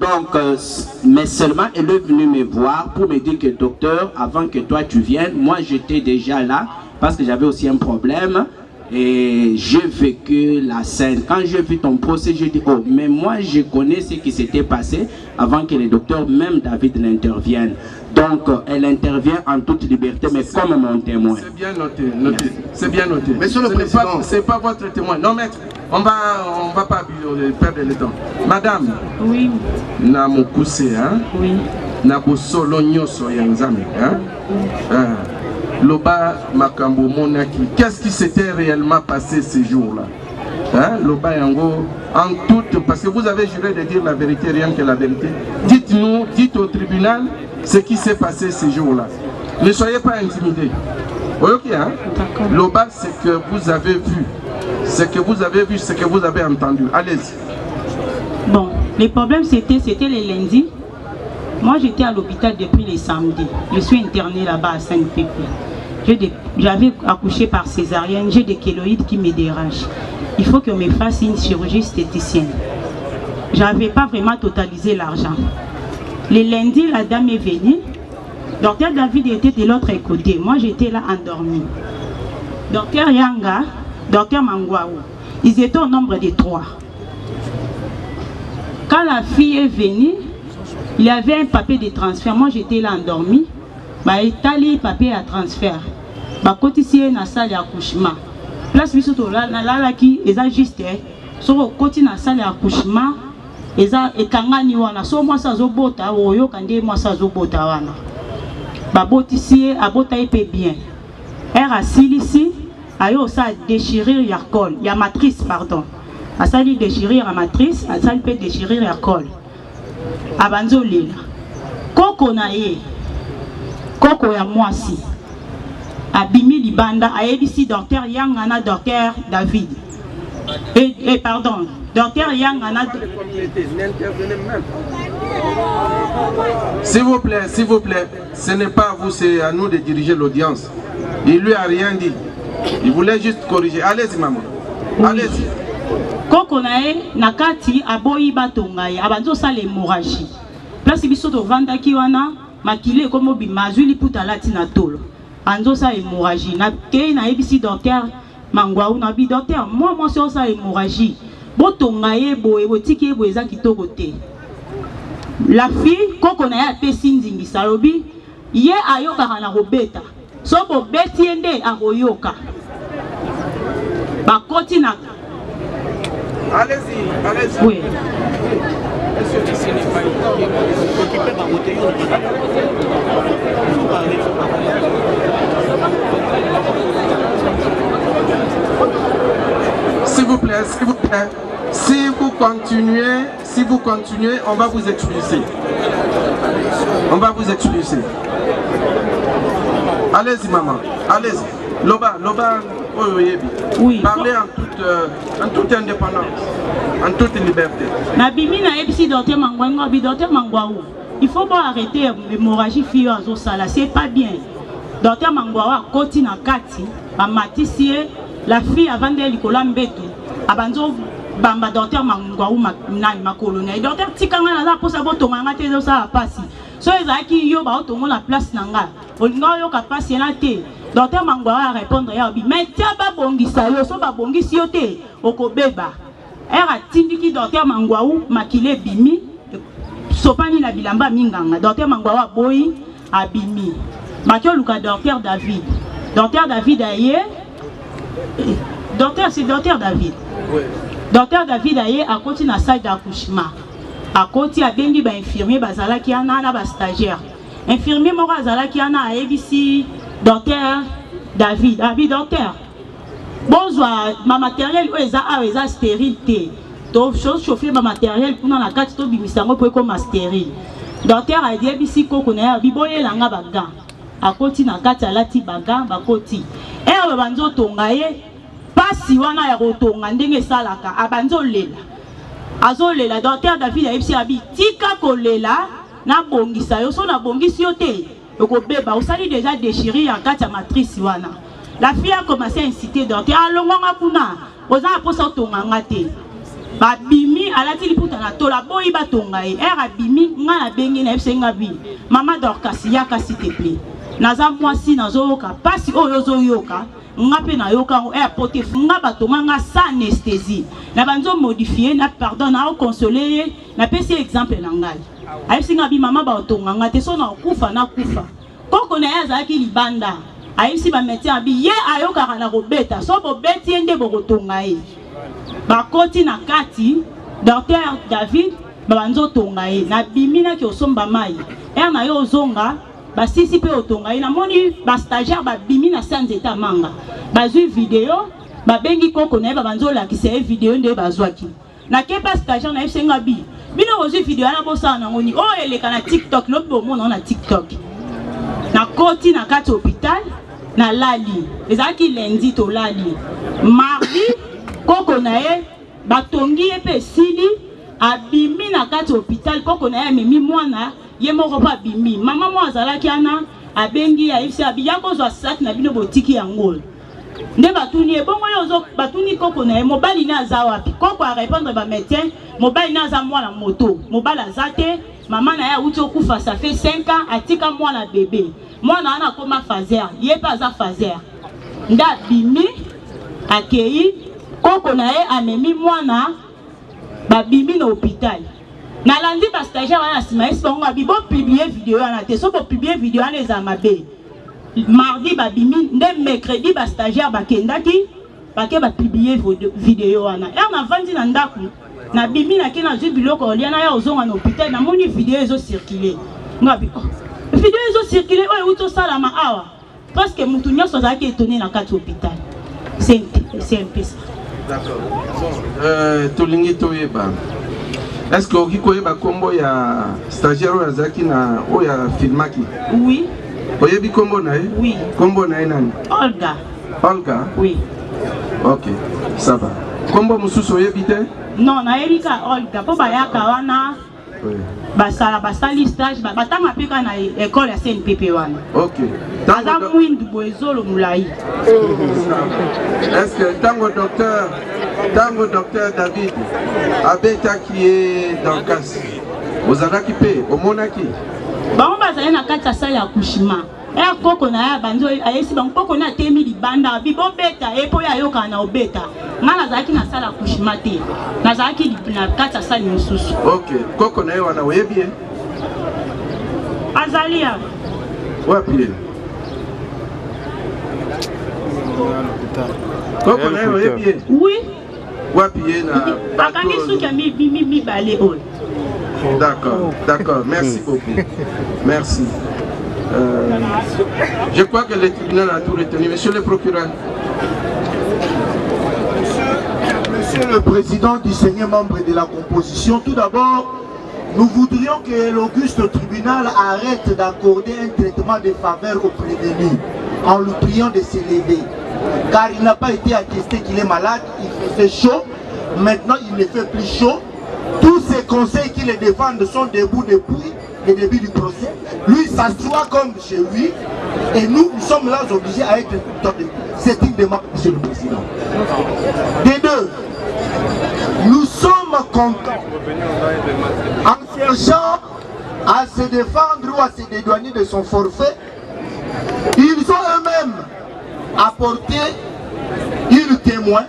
mais seulement elle est venue me voir pour me dire que docteur, avant que toi tu viennes, moi j'étais déjà là parce que j'avais aussi un problème et j'ai vécu la scène. Quand j'ai vu ton procès, j'ai dit oh, mais moi je connais ce qui s'était passé avant que le docteur, même David, n'intervienne. Donc elle intervient en toute liberté, mais comme mon témoin. C'est bien noté, c'est bien noté. Monsieur le Président, c'est pas votre témoin. Non maître, on va pas perdre le temps. Madame. Oui. Na mukuse, hein? Oui. Na bosolo nyoso yanzame, hein? Loba makambo monaki. Qu'est-ce qui s'était réellement passé ces jours-là? Hein? Loba yango, en toute, parce que vous avez juré de dire la vérité, rien que la vérité. Dites-nous, dites au tribunal ce qui s'est passé ces jours-là. Ne soyez pas intimidés. Ok, hein? Loba, c'est que vous avez vu. Ce que vous avez vu, ce que vous avez entendu. Allez-y. Bon, le problème c'était les lundis. Moi j'étais à l'hôpital depuis les samedis. Je suis internée là-bas à Saint-Pépé. J'avais accouché par césarienne, j'ai des kéloïdes qui me dérangent. Il faut que me fasse une chirurgie esthéticienne. Je n'avais pas vraiment totalisé l'argent. Le lundi, la dame est venue. Docteur David était de l'autre côté. Moi j'étais là endormie. Docteur Yanga, Docteur Mangwaou, ils étaient au nombre de 3. Quand la fille est venue, il y avait un papier de transfert. Moi j'étais là endormie. Bah, il y a un papier à transfert. Bah, quand ici, il y a une salle d'accouchement. Place bisoto là qui est juste. Sur le côté de la salle d'accouchement, ils ont ekangani wana. So moi ça zobota, oyo kande moi ça zobota wana. Bah, botissier a bota épée bien. Elle a ici. Ayo ça déchirer ya col, ya matrice pardon. A ça lui déchirer la matrice, a ça lui peut déchirer la col. Abanzo lila. Koko na ye. Koko ya mwasi. Abimi libanda a ebisi docteur Yangana docteur David. Et pardon, docteur Yangana. S'il vous plaît, ce n'est pas à vous, c'est à nous de diriger l'audience. Il lui a rien dit. Il voulait juste corriger. Allez-y, maman. Allez-y. Koko nae nakati aboyi batongaye abanzo sala hémorragie. Place biso to vanda ki wana makile komo bimazuli puta lati na tolo. Anzo sa hémorragie. Na ke na ebisi docteur Mangwaou na bi docteur moi sur ça hémorragie botonga yebo ebotiki yebo eza kitoko te. La fille koko na ya pe sindingi salobi ye ayoka na robeta so bo beti ende akoyoka bakoti na allez-y oui. S'il vous plaît, si vous continuez, on va vous expulser. On va vous expulser. Allez-y maman, allez-y. Loba, oui. Parlez en toute indépendance, en toute liberté. Il faut pas arrêter l'hémorragie fille à Zosala, c'est pas bien. Docteur Mangwawa, Koti na Kati, Matisier, la fille avant d'elle, Kolambeto, Abanzo, Bamba, docteur Mangwawa, ma colonel. Docteur Tikanga, là, pour savoir ton mangate, ça a passé. So, ils ont qui yo, ba, tout la place nanga. On n'a yo capacité na te. Docteur Mangwawa répondre, mais tiens, ba bongi sa yo, so ba bongi si yo te, okobeba. Elle a tindiki docteur Mangwawa, makile bimi. Sopani la bilamba minganga. Docteur Mangwawa boy abimi. Mathieu Luka docteur David. Docteur David aye. Docteur c'est docteur David. Oui. Docteur David aye a côté na salle d'accouchement. A côté a bengi ba infirmier bazala ki ana na ba stagiaire. Infirmier mo bazala ki ana ABC docteur David. Abi docteur. Bonsoir ma matériel eza stérilité. Donc, chose chauffer ma matériel pour la carte de bimisango pour comme stérile. Docteur a dit ici qu'on a biboye langa baga. À côté na carte à lati baga bakoti. Et abanzo tongaye pas si wana ya rotonga ndenge salaka abanzo lela. Azo lela docteur David a ici abi tika kolela na bongisa yo so na bongisi yo te. Yoko beba osali déjà déchiré en carte matrice wana. La fille a commencé à inciter docteur alonga kuna. Oza aposa tonga ngate. Babimi alati liputa na tola boyi batonga e era bimi nga na bengi na fsenga bi mama dorkasi yaka s'il te plaît naza mwasi nazoyoka pasi oyo zoyoka nga pe na yoka o airport nga batonga nga sans anesthésie na banzo modifier na pardon na consoler na pesi exemple na ngai ayifsinga bi mama batonga nga te so na kufa na kufa koko na yaza ki libanda ayifsi ba médecin bi ye ayoka na robeta so bo beti ende bo kotonga e bakoti na kati docteur David banzo tongaye na bimina ki osomba mai na yo zonga basisi pe otongaye na moni ba stagiaire ba bimina sans état manga bazui vidéo ba bengi koko na banzo la ki c'est vidéo nde bazwaki na ke ba stagiaire na fsenga bi bino ozui vidéo na bosa na ngoni o eleka na TikTok lobo mona na TikTok na koti na kati hôpital na lali ezaki lundi to lali mardi koko na ye batongi ye pe sili abimi na kati hôpital koko na ye memi mwana ye moko pa bimi mama mo azalaki ana abengi ya ifsi abiya kozwa sac na bino botiki yango nde batuni e bongo yo batuni koko na ye mobali na aza wapi koko a répondre ba médecin mobali na aza mwana moto mobali azate mama na ye auti okufa ça fait 5 ans atika mwana bébé mwana ana koma fazer ye pa aza fazer nda bimi akei koko na ye amemi mwana babimi na hôpital na landi ba stagiaire wana sima espongo abi bo publier vidéo wana te so bo publier vidéo wana eza mabe mardi babimi nde mercredi ba stagiaire bakendaki bake ba publier vidéo wana na vandi na ndaku na bimi na kena zwi biloko oliana ya ozonga na hôpital na moni vidéo ezo circuler ngabi vidéo ezo circuler oyo uto salama awa parce que mutu nyonso azalaki étonné na kati hôpital c'est un peu ça. D'accord. Tolingi toyeba. Est-ce que vous koyeba kombo ya stagiaire Yazaki na oya filmaki? Oui. Oyebi kombo na ye? Oui. Kombo na ye nani? Olga. Olga? Oui. Ok, ça va. Kombo mususu oyebi te? Non, na yebika Olga po bayaka wana. Oui. Basali stage batanga peka na école ya CNPP wana. OK. Aza mwindu boezolo mulai. Est-ce que tango docteur David abeta qui est dans le cas ozalaki pe omonaki bango bazali na kati ya salle ya accouchement Et koko na banzo ayesi bang koko na temi libanda bi bo beta e po ya yoka na obeta. Ngana zaki na sala kushimate. Na zaki na kata sala mususu. OK, koko na wana webi. Azalia. Wapi? Koko na webi. Oui. Wapi na bakangi suka mi balé on. D'accord, d'accord, merci beaucoup. Merci. Je crois que le tribunal a tout retenu. Monsieur le procureur. Monsieur le Président, distingués membres de la composition, tout d'abord, nous voudrions que l'auguste tribunal arrête d'accorder un traitement de faveur aux prévenus en le priant de se lever. Car il n'a pas été attesté qu'il est malade, il fait chaud, maintenant il ne fait plus chaud. Tous ces conseils qui le défendent sont debout depuis le début du procès. Lui s'assoit comme chez lui et nous sommes là obligés à être debout. C'est une demande, Monsieur le Président. Des deux, nous sommes contents en cherchant à se défendre ou à se dédouaner de son forfait. Ils ont eux-mêmes apporté une témoin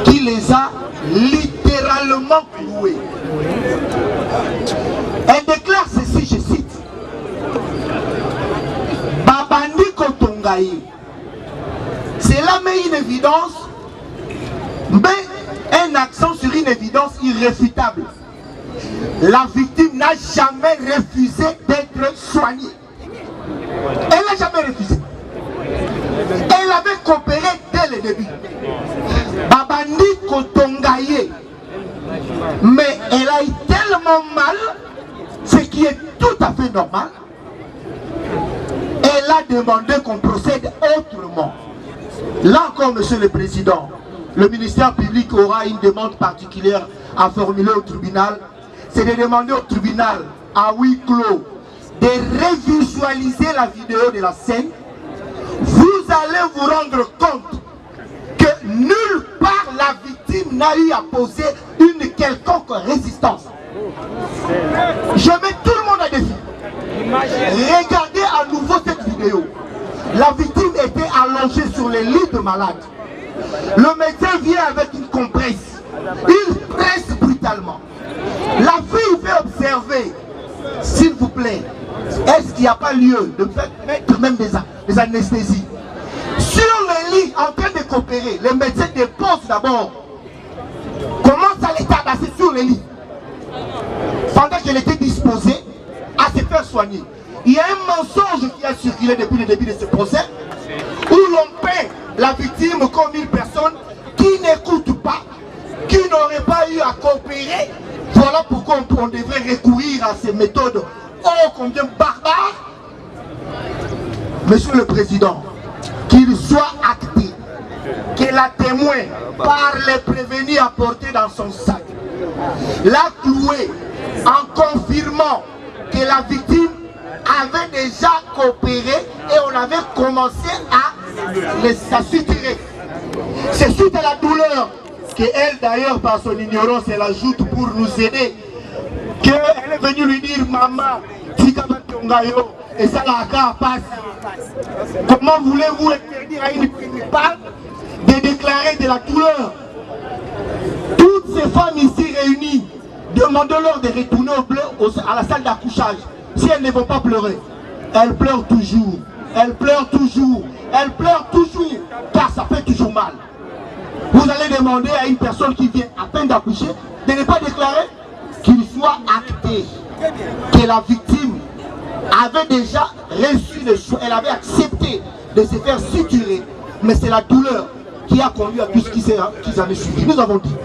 qui les a littéralement cloués. Elle déclare ceci, je cite: Babandi Kotongaye. Cela met une évidence, mais un accent sur une évidence irréfutable. La victime n'a jamais refusé d'être soignée. Elle n'a jamais refusé. Elle avait coopéré dès le début. Babandi Kotongaye. Mais elle a eu tellement mal, ce qui est tout à fait normal. Elle a demandé qu'on procède autrement. Là encore, Monsieur le Président, le ministère public aura une demande particulière à formuler au tribunal. C'est de demander au tribunal, à huis clos, de revisualiser la vidéo de la scène. Vous allez vous rendre compte que nulle part la victime n'a eu à poser une quelconque résistance. Je mets tout le monde à défi. Regardez à nouveau cette vidéo. La victime était allongée sur les lits de malades. Le médecin vient avec une compresse. Il presse brutalement. La fille fait observer, s'il vous plaît, est-ce qu'il n'y a pas lieu de mettre même des anesthésies? Sur le lit, en train de coopérer, le médecin dépose d'abord. Commence à les tabasser sur le lit. Pendant qu'elle était disposée à se faire soigner. Il y a un mensonge qui a circulé depuis le début de ce procès, où l'on paie la victime comme une personne qui n'écoute pas, qui n'aurait pas eu à coopérer. Voilà pourquoi on devrait recourir à ces méthodes ô combien barbares. Monsieur le Président, qu'il soit acté que la témoin, par les prévenus apportés dans son sac, l'a cloué en confirmant que la victime avait déjà coopéré et on avait commencé à suturer. C'est suite à la douleur qu'elle d'ailleurs par son ignorance elle ajoute pour nous aider, qu'elle est venue lui dire maman, Tika-Batongayo, et ça la passe. Comment voulez-vous interdire à une principale de déclarer de la douleur? Toutes ces femmes ici réunies, demandons-leur de retourner à la salle d'accouchage. Si elles ne vont pas pleurer, elles pleurent toujours, elles pleurent toujours, elles pleurent toujours, car ça fait toujours mal. Vous allez demander à une personne qui vient à peine d'accoucher de ne pas déclarer, qu'il soit acté que la victime avait déjà reçu le choix, elle avait accepté de se faire suturer, mais c'est la douleur qui a conduit à tout ce qui en est suivi. Nous avons dit.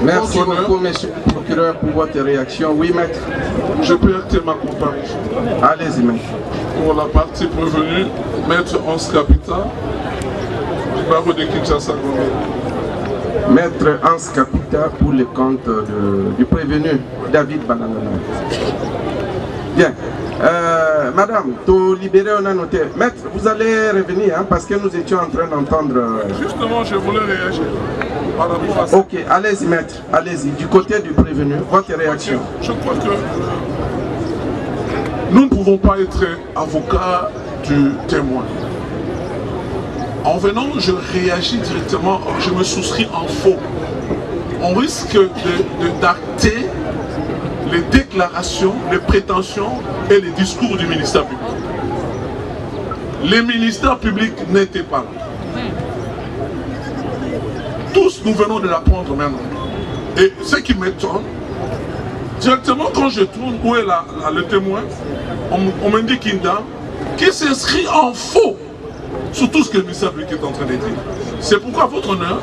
Merci beaucoup, monsieur le procureur, pour votre réaction. Oui, maître. Je peux acter ma comparution. Allez-y, maître. Pour la partie prévenue, maître Hans Capita, barreau de Kinshasa. Maître Hans Capita pour le compte du prévenu David Bananana. Bien. Madame, tout libéré, on a noté. Maître, vous allez revenir hein, parce que nous étions en train d'entendre. Justement, je voulais réagir par rapport à ça. Ok, allez-y, maître. Allez-y, du côté du prévenu, votre réaction. Je crois que Nous ne pouvons pas être avocats du témoin. En venant, je réagis directement, je me souscris en faux. On risque d'acter les déclarations, les prétentions et les discours du ministère public. Les ministères publics n'étaient pas là. Tous, nous venons de l'apprendre maintenant. Et ce qui m'étonne, directement quand je tourne, où est le témoin, on me dit qu'une dame qui s'inscrit en faux sur tout ce que le ministère public est en train de dire. C'est pourquoi, votre honneur,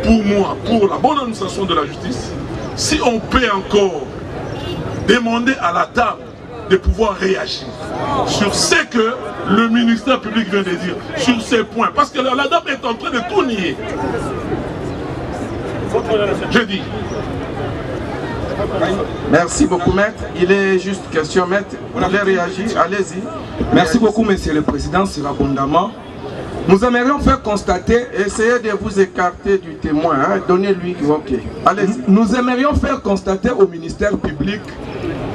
pour moi, pour la bonne administration de la justice, si on peut encore demander à la dame de pouvoir réagir sur ce que le ministère public vient de dire, sur ces points, parce que la dame est en train de tout nier. Je dis. Merci beaucoup, maître. Il est juste question, maître. Vous voulez réagir? Allez-y. Merci beaucoup, monsieur le président, c'est abondamment. Nous aimerions faire constater... Essayez de vous écarter du témoin, hein. Donnez-lui... Ok, allez-y. Nous aimerions faire constater au ministère public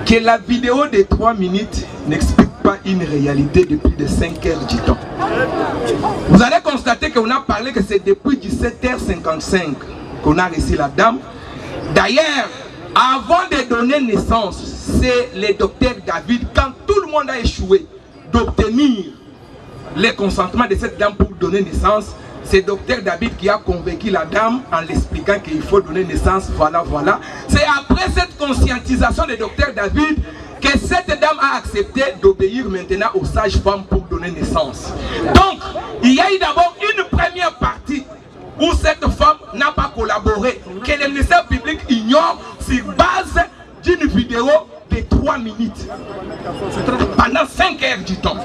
que la vidéo de 3 minutes n'explique pas une réalité depuis de 5 heures du temps. Vous allez constater qu'on a parlé que c'est depuis 17h55 qu'on a reçu la dame. D'ailleurs, avant de donner naissance, c'est le docteur David, quand tout le monde a échoué d'obtenir le consentement de cette dame pour donner naissance, c'est docteur David qui a convaincu la dame en l'expliquant qu'il faut donner naissance, voilà. C'est après cette conscientisation de docteur David que cette dame a accepté d'obéir maintenant aux sages-femmes pour donner naissance. Donc, il y a eu d'abord une première partie où cette femme n'a pas collaboré, que le ministère public ignore sur base d'une vidéo de 3 minutes pendant 5 heures du temps.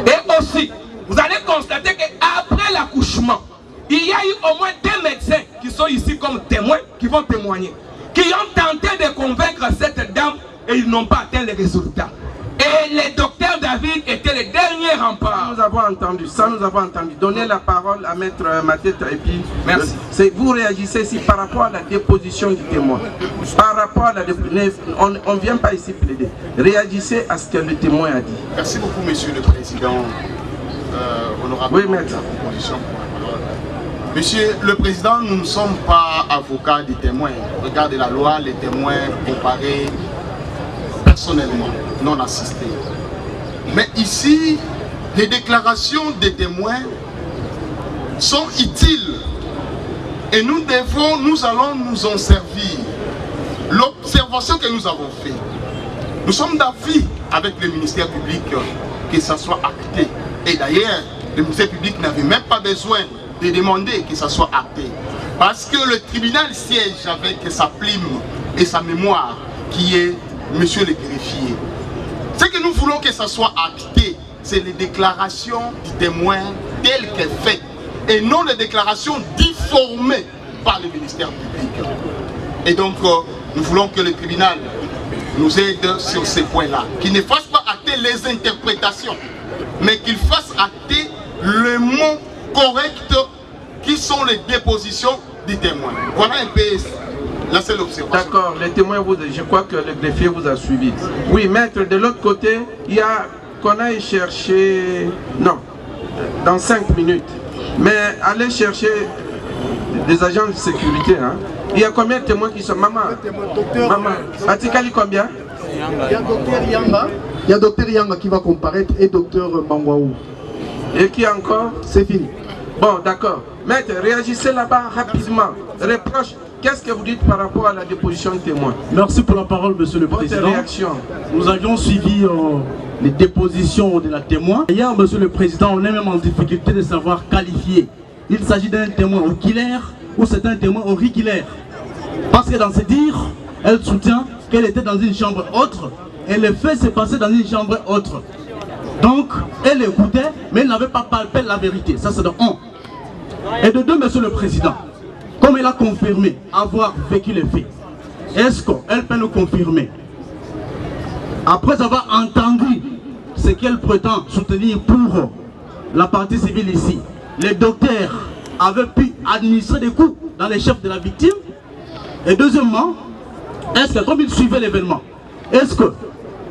Et aussi, vous allez constater qu'après l'accouchement, il y a eu au moins 2 médecins qui sont ici comme témoins, qui vont témoigner, qui ont tenté de convaincre cette dame et ils n'ont pas atteint les résultats. Et le docteur David était le dernier rempart. Nous avons entendu, ça nous avons entendu. Donnez la parole à maître Mateta et puis... Merci. Vous réagissez ici par rapport à la déposition du témoin. Par rapport à la déposition, on ne vient pas ici plaider. Réagissez à ce que le témoin a dit. Merci beaucoup, monsieur le président. Honorable. Oui, maître. Monsieur le président, nous ne sommes pas avocats des témoins. Regardez la loi, les témoins comparés personnellement, non assistés. Mais ici, les déclarations des témoins sont utiles et nous allons nous en servir. L'observation que nous avons faite, nous sommes d'avis avec le ministère public que ça soit acté. Et d'ailleurs, le ministère public n'avait même pas besoin de demander que ça soit acté. Parce que le tribunal siège avec sa plume et sa mémoire, qui est monsieur le greffier. Ce que nous voulons que ça soit acté, c'est les déclarations du témoin telles qu'elles faites, et non les déclarations difformées par le ministère public. Et donc, nous voulons que le tribunal nous aide sur ces points-là, qu'il ne fasse pas acter les interprétations, mais qu'il fasse acter le mot correct qui sont les dépositions du témoin. Voilà un peu la seule observation. D'accord, les témoins, je crois que le greffier vous a suivi. Oui, maître, de l'autre côté, il y a qu'on aille chercher... Non, dans 5 minutes. Mais allez chercher des agents de sécurité. Hein. Il y a combien de témoins qui sont... Maman, Atikali combien? Il y a docteur Yamba. Il y a docteur Yamba qui va comparaître et docteur Bangwaou. Et qui encore? C'est fini. Bon, d'accord. Maître, réagissez là-bas rapidement. Reproche, qu'est-ce que vous dites par rapport à la déposition de témoins? Merci pour la parole, monsieur le président. Votre réaction? Nous avions suivi les dépositions de la témoin. Hier, monsieur le président, on est même en difficulté de savoir qualifier. Il s'agit d'un témoin oculaire ou c'est un témoin auriculaire. Parce que dans ses dires, elle soutient qu'elle était dans une chambre autre et le fait s'est passé dans une chambre autre. Donc, elle écoutait, mais elle n'avait pas palpé la vérité. Ça, c'est de 1. Et de 2, monsieur le président, comme elle a confirmé avoir vécu les faits, est-ce qu'elle peut nous confirmer, après avoir entendu ce qu'elle prétend soutenir pour la partie civile ici, les docteurs avaient pu administrer des coups dans les chefs de la victime? Et deuxièmement, est-ce que comme ils suivaient l'événement, est-ce que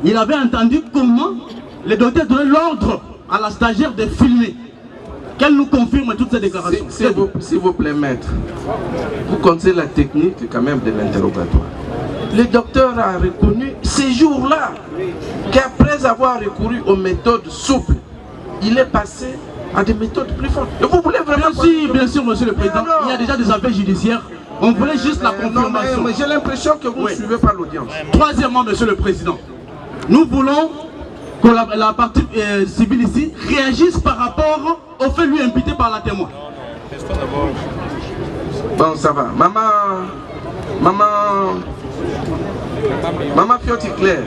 il avait entendu comment le docteur donnait l'ordre à la stagiaire de filmer. Qu'elle nous confirme toutes ces déclarations. S'il vous plaît, maître, vous connaissez la technique quand même de l'interrogatoire. Le docteur a reconnu ces jours-là qu'après avoir recouru aux méthodes souples, il est passé à des méthodes plus fortes. Et vous voulez vraiment... Bien sûr, monsieur le président, il y a déjà des affaires judiciaires. On voulait juste la confirmation. Mais j'ai l'impression que vous ne suivez pas l'audience. Troisièmement, monsieur le président, nous voulons que la partie civile ici réagisse par rapport au fait lui imputé par la témoin. Bon, ça va. Maman Fioti Claire.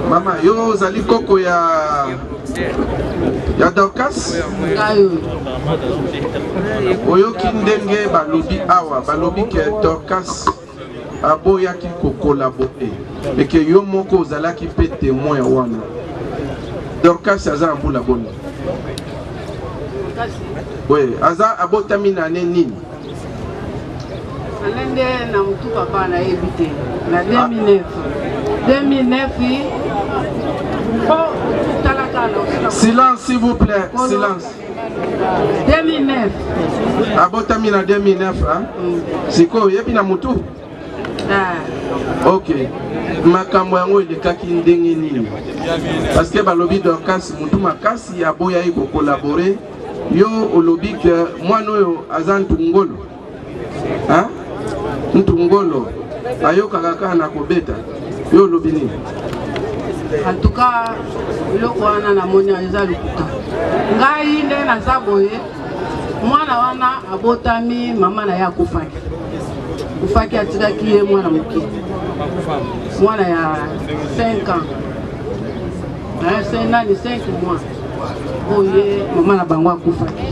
Maman, yo zali koko ya Dorcas. Oyo kindenge balobi awa, balobi ke Dorcas aboyaki kokolaborer. Et que yo moko ozalaki pe témoin wana. Dorcas aza mbula boni. Oui, aza abotami na nini? Alende na mutu papa na ebite na 2009. 2009 silence s'il vous plaît, silence. 2009. Abotami na 2009 hein? Siko yebi na mutu? Ok. Makambo yango elekaki ndenge nini? Parce que balobi Dorcas mutu makasi aboya iko collaborer. Yo olobi que moi noyo azantu ngolo. Hein? Ntungolo ayoka kaka na kobeta. Yo olobi nini? En tout cas, iloko wana na moni eza lukuta. Ngai nde naza boye mwana wana abotami mama na ya kufaki. Kufaki atikaki ye mwana moki. Mwana ya 5 ans. C'est 5 mois. Oye mama na bango akufaki.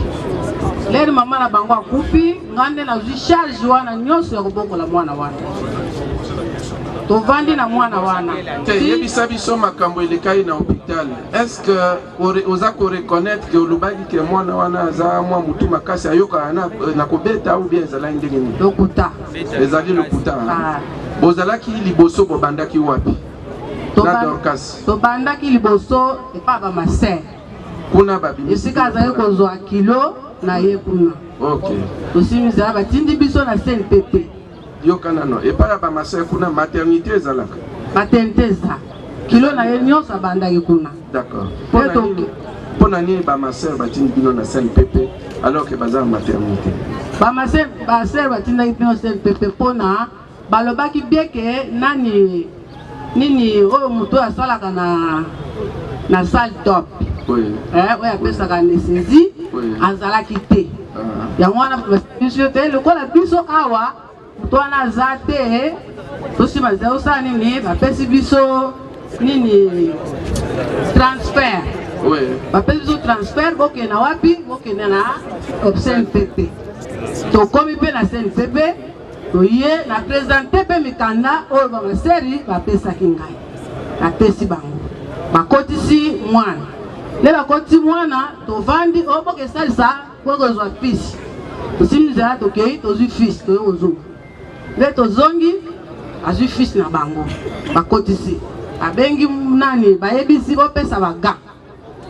Lere mama na bango akufi, ngande na zwi charge wana nyonso ya kobokola mwana wana. Tovandi na mwana wana. Yebisa biso makambo elekai na hôpital. Est-ce que oza ko reconnaître que olubaki ke mwana wana aza mwa mutu makasi ayoka na kobeta ou bien ezala ndenge nini? Lokuta. Ezali lokuta. Bozalaki liboso bobandaki wapi? Na Dorcas. Tobandaki liboso epa ba maser. Kuna babimi. Esika azali kozwa kilo na ye kuna. OK. Tosimiza batindi biso na CNPP. Yokana no. Epa ya ba maser kuna maternité ezalaka. Maternité za. Kilo na ye nyonso abandaki kuna. D'accord. Pona nini ba maser batindi bino na CNPP alors que baza maternité? Ba maser batindi bino na CNPP pona balobaki bieke nani nini oyo mutu asalaka na salle top. Oui. Oyo apesaka anesthésie azalaki te. Yango wana biso te lokola biso awa mutu wana aza te tosima zao sa nini bapesi biso nini transfert. Oui. Bapesi biso transfert bokenda wapi bokenda na CNPP. Tokomi pe na CNPP toye na présenter pe mikanda oyo bamaseri bapesaki ngai. Napesi bango. Bakotisi mwana. Le bakoti mwana tovandi oboke salisa kokozwa fils. Tosimiza tokei tozwi fils toyozo. Le tozongi azwi fils na bango. Bakotisi. Abengi nani bayebisi bopesa baga.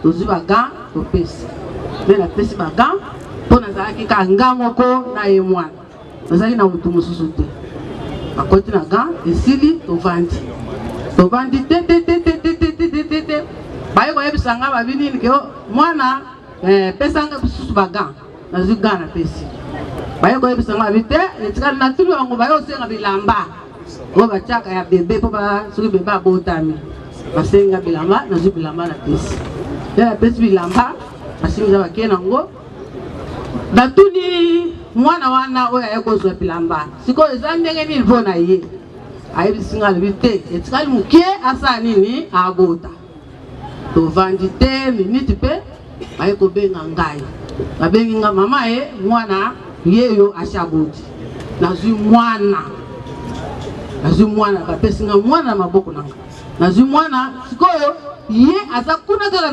Tozwi baga topesi. Le na pesi baga pona zalaki ka ngamoko na ye mwana. Nazali na mutu mususu te. Bakoti na ga esili tovandi. Tovandi te. Baye kwa yebisa nga babini ke mwana pesa nga bisusu baga nazwi ga na pesi. Baye kwa yebisa nga bite etika na tulu yango baye osenga bilamba. Ngo bachaka ya bebe po ba suki bebe abotami. Basenga bilamba nazwi bilamba na pesi. Ya pesi bilamba basinga bakena ngo batuni mwana wana oya yekozwa bilamba. Siko ezandenge ni vona ye. Ayebisinga bite etika mukie asa nini abota. Tovandi te minute pe bayeko benga ngai babengi nga mama ye mwana yeyo ashaboti nazwi mwana bapesi nga mwana maboko nanga nazwi mwana sikoyo ye aza kuna kala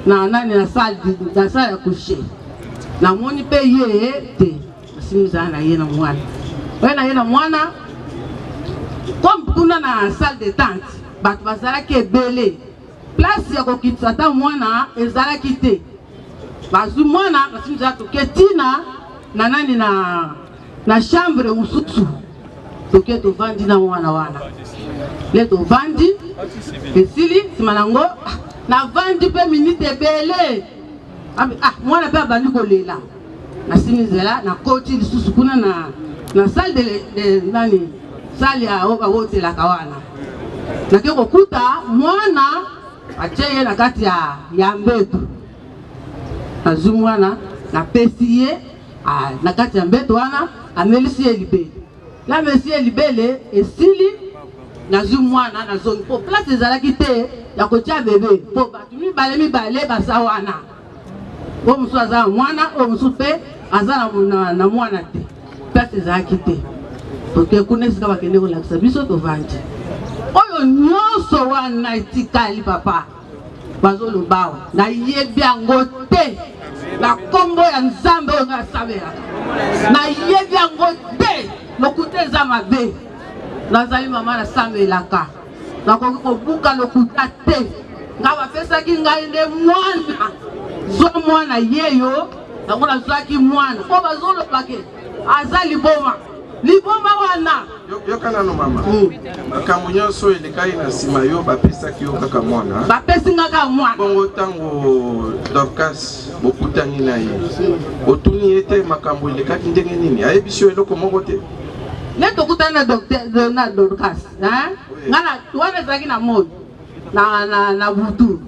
na nani na salle ya coucher namoni pe ye te basimiza na ye na mwana oye na ye na mwana comme kuna na salle de tente bato bazalaki ebele place ya kokitisa ata mwana ezalaki te bazwi mwana basimisa toke tina na nani na chambre mosusu toke tovandi na mwana wana le tovandi esili nsima nango navandi mpe minute ebele mwana mpe abandi kolela nasimizela nakoti lisusu kuna na salle de nani salle ya bawotelaka wana nake kokuta mwana atie ye na kati ya mbeto nazwi mwana napesi ye na kati ya mbeto wana amelisi ye libele la mesi ye libele esili nazwi mwana nazongi po place ezalaki te ya kotia bebe po bato mibale baza wana oyo mosusu aza na mwana oyo mosusu mpe aza na mwana te place ezalaki te toke kuna esika bakende kolakisa biso tovandi oyo nyonso wana etikali papa bazolobawa nayebi yango te na kombo ya nzambe oyo nga asambelaka nayebi yango te lokuta eza mabe nazali mama nasambelaka nakoki kobuka lokuta te nga bapesaki ngai nde mwana zwa mwana yeyo yango nazwaki mwana po bazolobake aza liboma wana yokanano mama makambo nyonso elekai na nsima yo bapesaki yo kaka mwana bapesi nga kaka mwana bongo ntango Dorcas bokutani na ye otuni ye te makambo elekaki ndenge nini ayebisi yo eloko moko te nde tokutani na Dorcas nga wana ezalaki na moi na butu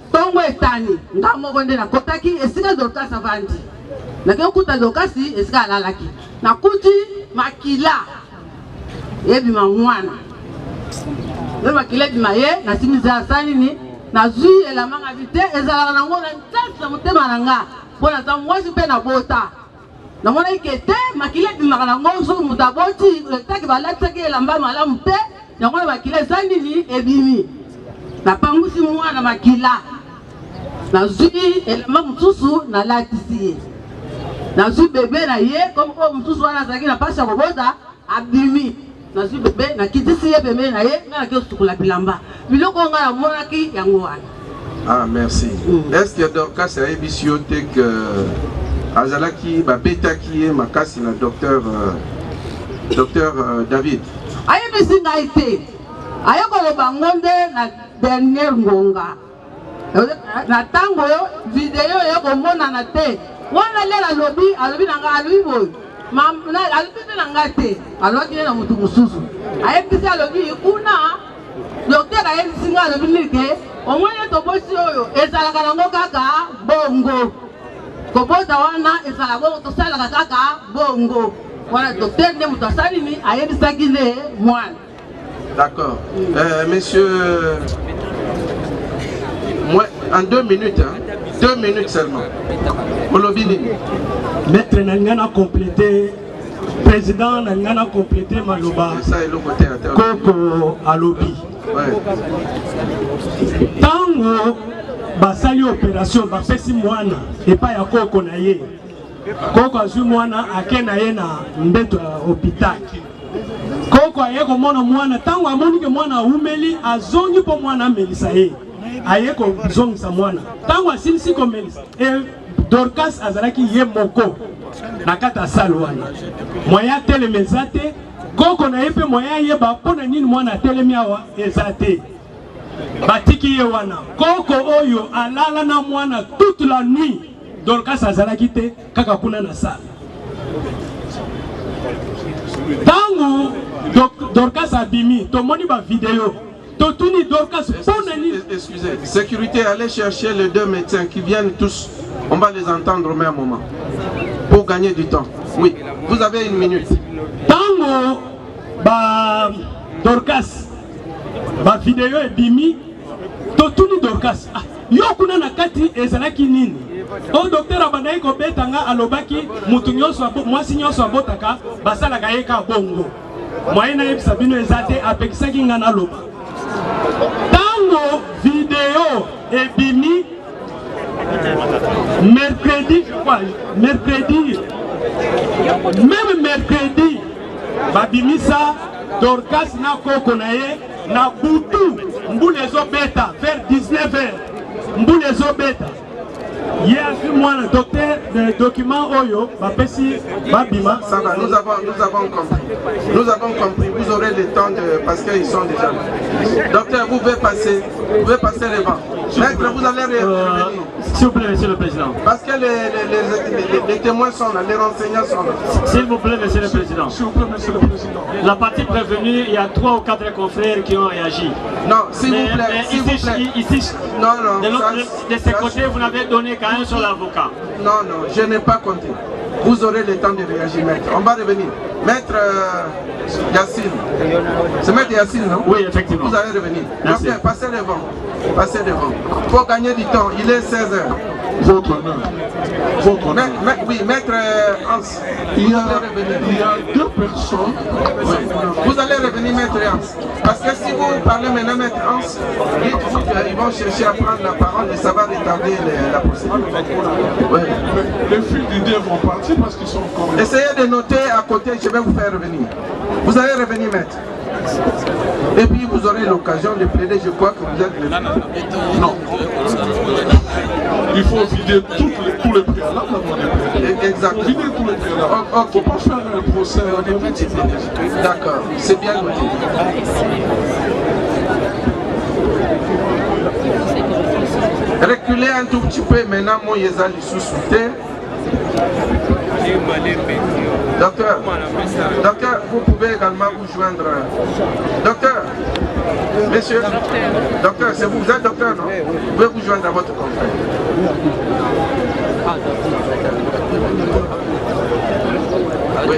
ntongo etani nga moko nde nakotaki esika Dorcas avandi nake okuta Dorcas esika alalaki nakuti makila ebima mwana makila ebima ye nasimisa asali ni nazwi elamanga vite ezalaka nango na ntasi na motema na nga mpo naza mwasi mpe na bota namonaki ke te makila ebimaka nango soki moto aboti taki balatisaki elamba malamu te yango na makila eza nini ebimi napangusi mwana makila nazwi elamba mosusu nalatisi ye nazwi bebe na ye comme oyo mosusu wana azalaki na mpasi ya kobota abimi nazwi bebe nakitisi ye pembeni na ye nga nake kosukola bilamba biloko oyo ngai namonaki yango wana. Ah merci. Est-ce que Dorcas ayebisi yo te ke azalaki babetaki ye makasi na docteur David? Ayebisi ngai te aye koloba ngo nde na dernière ngonga na ntango oyo video oyo komonana te wana lela alobi na nga alobi boye alobi te na nga te alobaki ne na motu mosusu ayebisi alobi kuna docteur ayebisi nga alobi nike omoni tobosi oyo ezalaka nango kaka bongo kobota wana ezalaka bongo tosalaka kaka bongo wana docteur nde moto asali ni ayebisaki ne mwana. D'accord. Monsieur, moi, en 2 minutes, hein, 2 minutes seulement. Maître Nangana complété, président Nangana complété Maloba, Koko Alobi. Tango basali opération bapesi mwana epa ya Koko na ye. Koko azwi mwana ake na ye na mbeto ya hôpital. Koko aye komona mwana tango amoni ke mwana aumeli azongi po mwana amelisa ye. Aye ko zongisa mwana. Tango asilisi komelisa. Dorcas azalaki ye moko nakata salwana. Moya telemeza te. Koko na ye pe moya yeba pona nini mwana telemi awa ezate. Batiki ye wana. Koko oyo alala na mwana toute la nuit. Dorcas azalaki te kaka kuna na sala. Tango Dorcas abimi, tomoni ba vidéo. Totuni Dorcas excusez, sécurité, allez chercher les 2 médecins qui viennent tous. On va les entendre au même moment. Pour gagner du temps. Oui, vous avez 1 minute. Tango ba Dorcas ba vidéo ebimi. Totuni Dorcas. Yokuna na kati ezalaki nini? O docteur abandai ko betanga alobaki mutu nyonso mwasi nyonso abotaka basala kayeka bongo. Moyena yebisa bino ezate apekisaki nga na loba. Tango vidéo ebimi mercredi, je crois, mercredi, même mercredi, babimisa Dorcas na koko na ye na butu mbulezo beta vers 19h mbulezo beta ye asu mwana docteur de document oyo bapesi babima. Ça va, nous avons compris, vous aurez le temps de parce qu'ils sont déjà là. Docteur, vous pouvez passer les bancs. Maître, vous allez revenir. S'il vous plaît, monsieur le président. Parce que les témoins sont là, les renseignants sont là. S'il vous plaît, monsieur le président. S'il vous plaît, monsieur le président. La partie prévenue, il y a 3 ou 4 confrères qui ont réagi. Non, s'il vous plaît, s'il vous plaît. Ici, non, de ce côté, vous n'avez donné qu'à un seul avocat. Non, je n'ai pas compté. Vous aurez le temps de réagir, maître. On va revenir. Maître Yassine. C'est maître Yassine, non? Oui, effectivement. Vous allez revenir. Merci. Donc, passez devant. Passez devant. Pour gagner du temps, il est 16h. Votre honneur. Votre honneur. Oui, maître Hans. Il y a 2 personnes. Oui. Vous allez revenir, maître Hans. Parce que si vous parlez maintenant, maître Hans, dites-vous qu'ils vont chercher à prendre la parole et ça va retarder la procédure. Oui. Les fils d'idées vont partir parce qu'ils sont encore là. Essayez de noter à côté, je vais vous faire revenir. Vous allez revenir, maître. Et puis vous aurez l'occasion de plaider, je crois que vous êtes le... Non. Il faut vider tous les préalables avant de plaider. Exactement. Vider tous les préalables. Il ne faut pas faire un procès. D'accord, c'est bien noté. Reculez un tout petit peu maintenant, mon Yezali sous-souté. Docteur, vous pouvez également vous joindre. Docteur, monsieur, docteur, c'est vous êtes docteur, non? Vous pouvez vous joindre à votre confrère. Oui.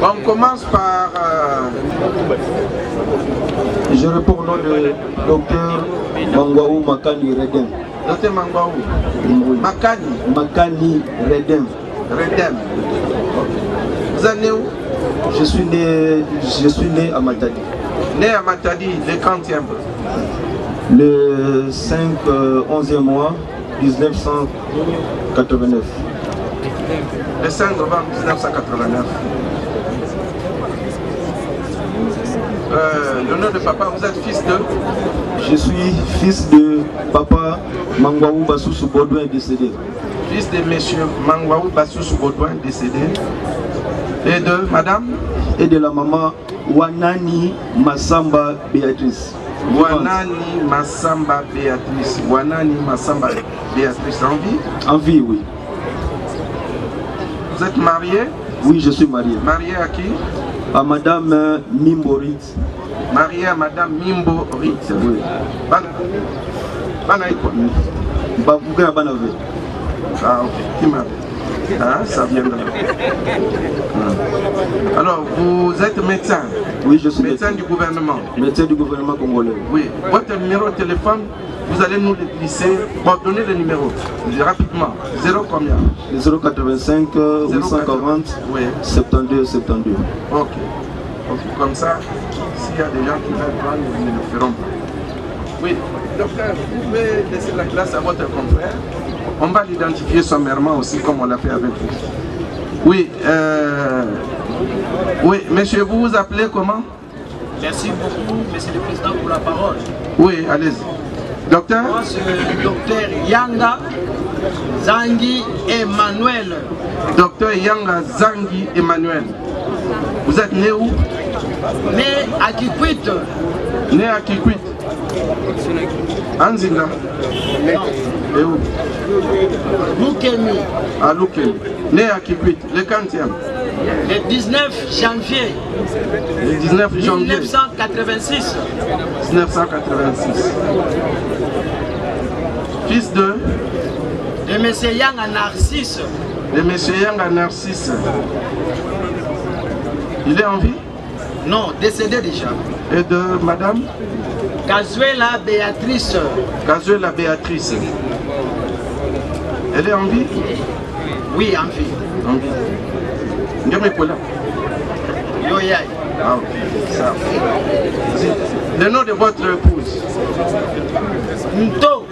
On commence par... Je réponds au nom de docteur Mangwaou Makani Redem. Docteur Mangwaou Makani Redem. Redem. Vous êtes né où? Je suis né à Matadi. Né à Matadi, le 40e? Le 5 11e mois 1989. Le 5 novembre 1989. Le nom de papa, vous êtes fils de? Je suis fils de papa Mangwaou Bassoussou Baudouin décédé. Fils de monsieur Mangwaou Bassoussou Baudouin décédé. Et de madame? Et de la maman Wanani Massamba Béatrice. Wanani Massamba Béatrice. Wanani Massamba Béatrice. En vie? En vie, oui. Vous êtes marié? Oui, je suis marié. Marié à qui? À madame Mimborit. Marié à madame Mimborit. Oui. Banaïkwa. Banave. Ah, ok. Qui m'a? Ah, ça vient de là. Alors, vous êtes médecin? Oui, je suis médecin du gouvernement. Médecin du gouvernement congolais. Oui. Votre numéro de téléphone, vous allez nous le glisser. Bon, donnez le numéro, rapidement. 0 combien? 085 840 oui. 72 72. Ok. Comme ça, s'il y a des gens qui veulent prendre, ils ne le feront pas. Oui. Docteur, vous pouvez laisser la classe à votre confrère. On va l'identifier sommairement aussi, comme on l'a fait avec vous. Oui, oui, monsieur, vous vous appelez comment? Merci beaucoup, monsieur le président, pour la parole. Oui, allez-y. Docteur? Moi, c'est le docteur Yanga Zangi Emmanuel. Docteur Yanga Zangi Emmanuel. Vous êtes né où? Né à Kikwit. Né à Kikwit. Anzinga. Et où? Loukemi. À Loukemi. Né à Kikwit. Le 40e. Le 19 janvier. Le 19 janvier. 1986. 1986. Fils de? De M. Yanga Narcisse. De M. Yanga Narcisse. Il est en vie? Non, décédé déjà. Et de madame? Kazuela Béatrice. Kazuela Béatrice. Elle est en vie? Oui, en vie. En vie. Ngemekola. Yoyai. Ah, ok. Ça. Le nom de votre épouse? Nto.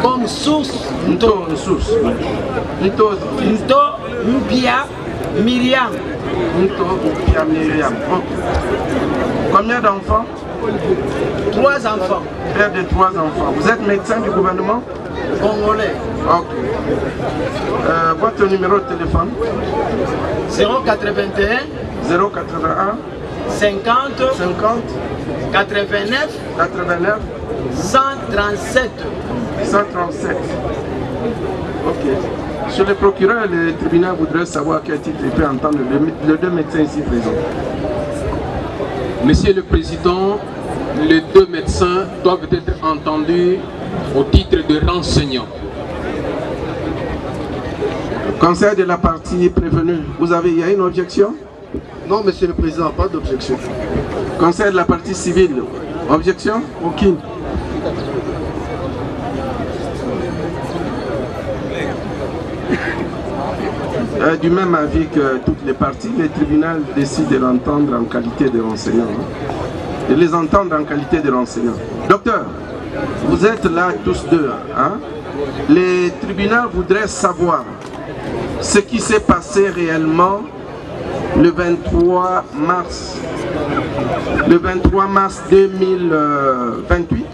Comme source. Nto, source. Nto. Nto, Mbia, Myriam. Combien d'enfants? 3 enfants. Père de 3 enfants. Vous êtes médecin du gouvernement? Congolais. Ok. Votre numéro de téléphone? 081 50 89 137. 137. Ok. Monsieur le procureur, le tribunal voudrait savoir quel titre il peut entendre les 2 médecins ici présents. Monsieur le Président, les 2 médecins doivent être entendus au titre de renseignants. Conseil de la partie prévenue, il y a une objection? Non, Monsieur le Président, pas d'objection. Conseil de la partie civile, objection? Aucune. Du même avis que toutes les parties, le tribunal décide de l'entendre en qualité de renseignant. De les entendre en qualité de renseignant. Docteur, vous êtes là tous deux. Hein? Le tribunal voudrait savoir ce qui s'est passé réellement le 23 mars 2028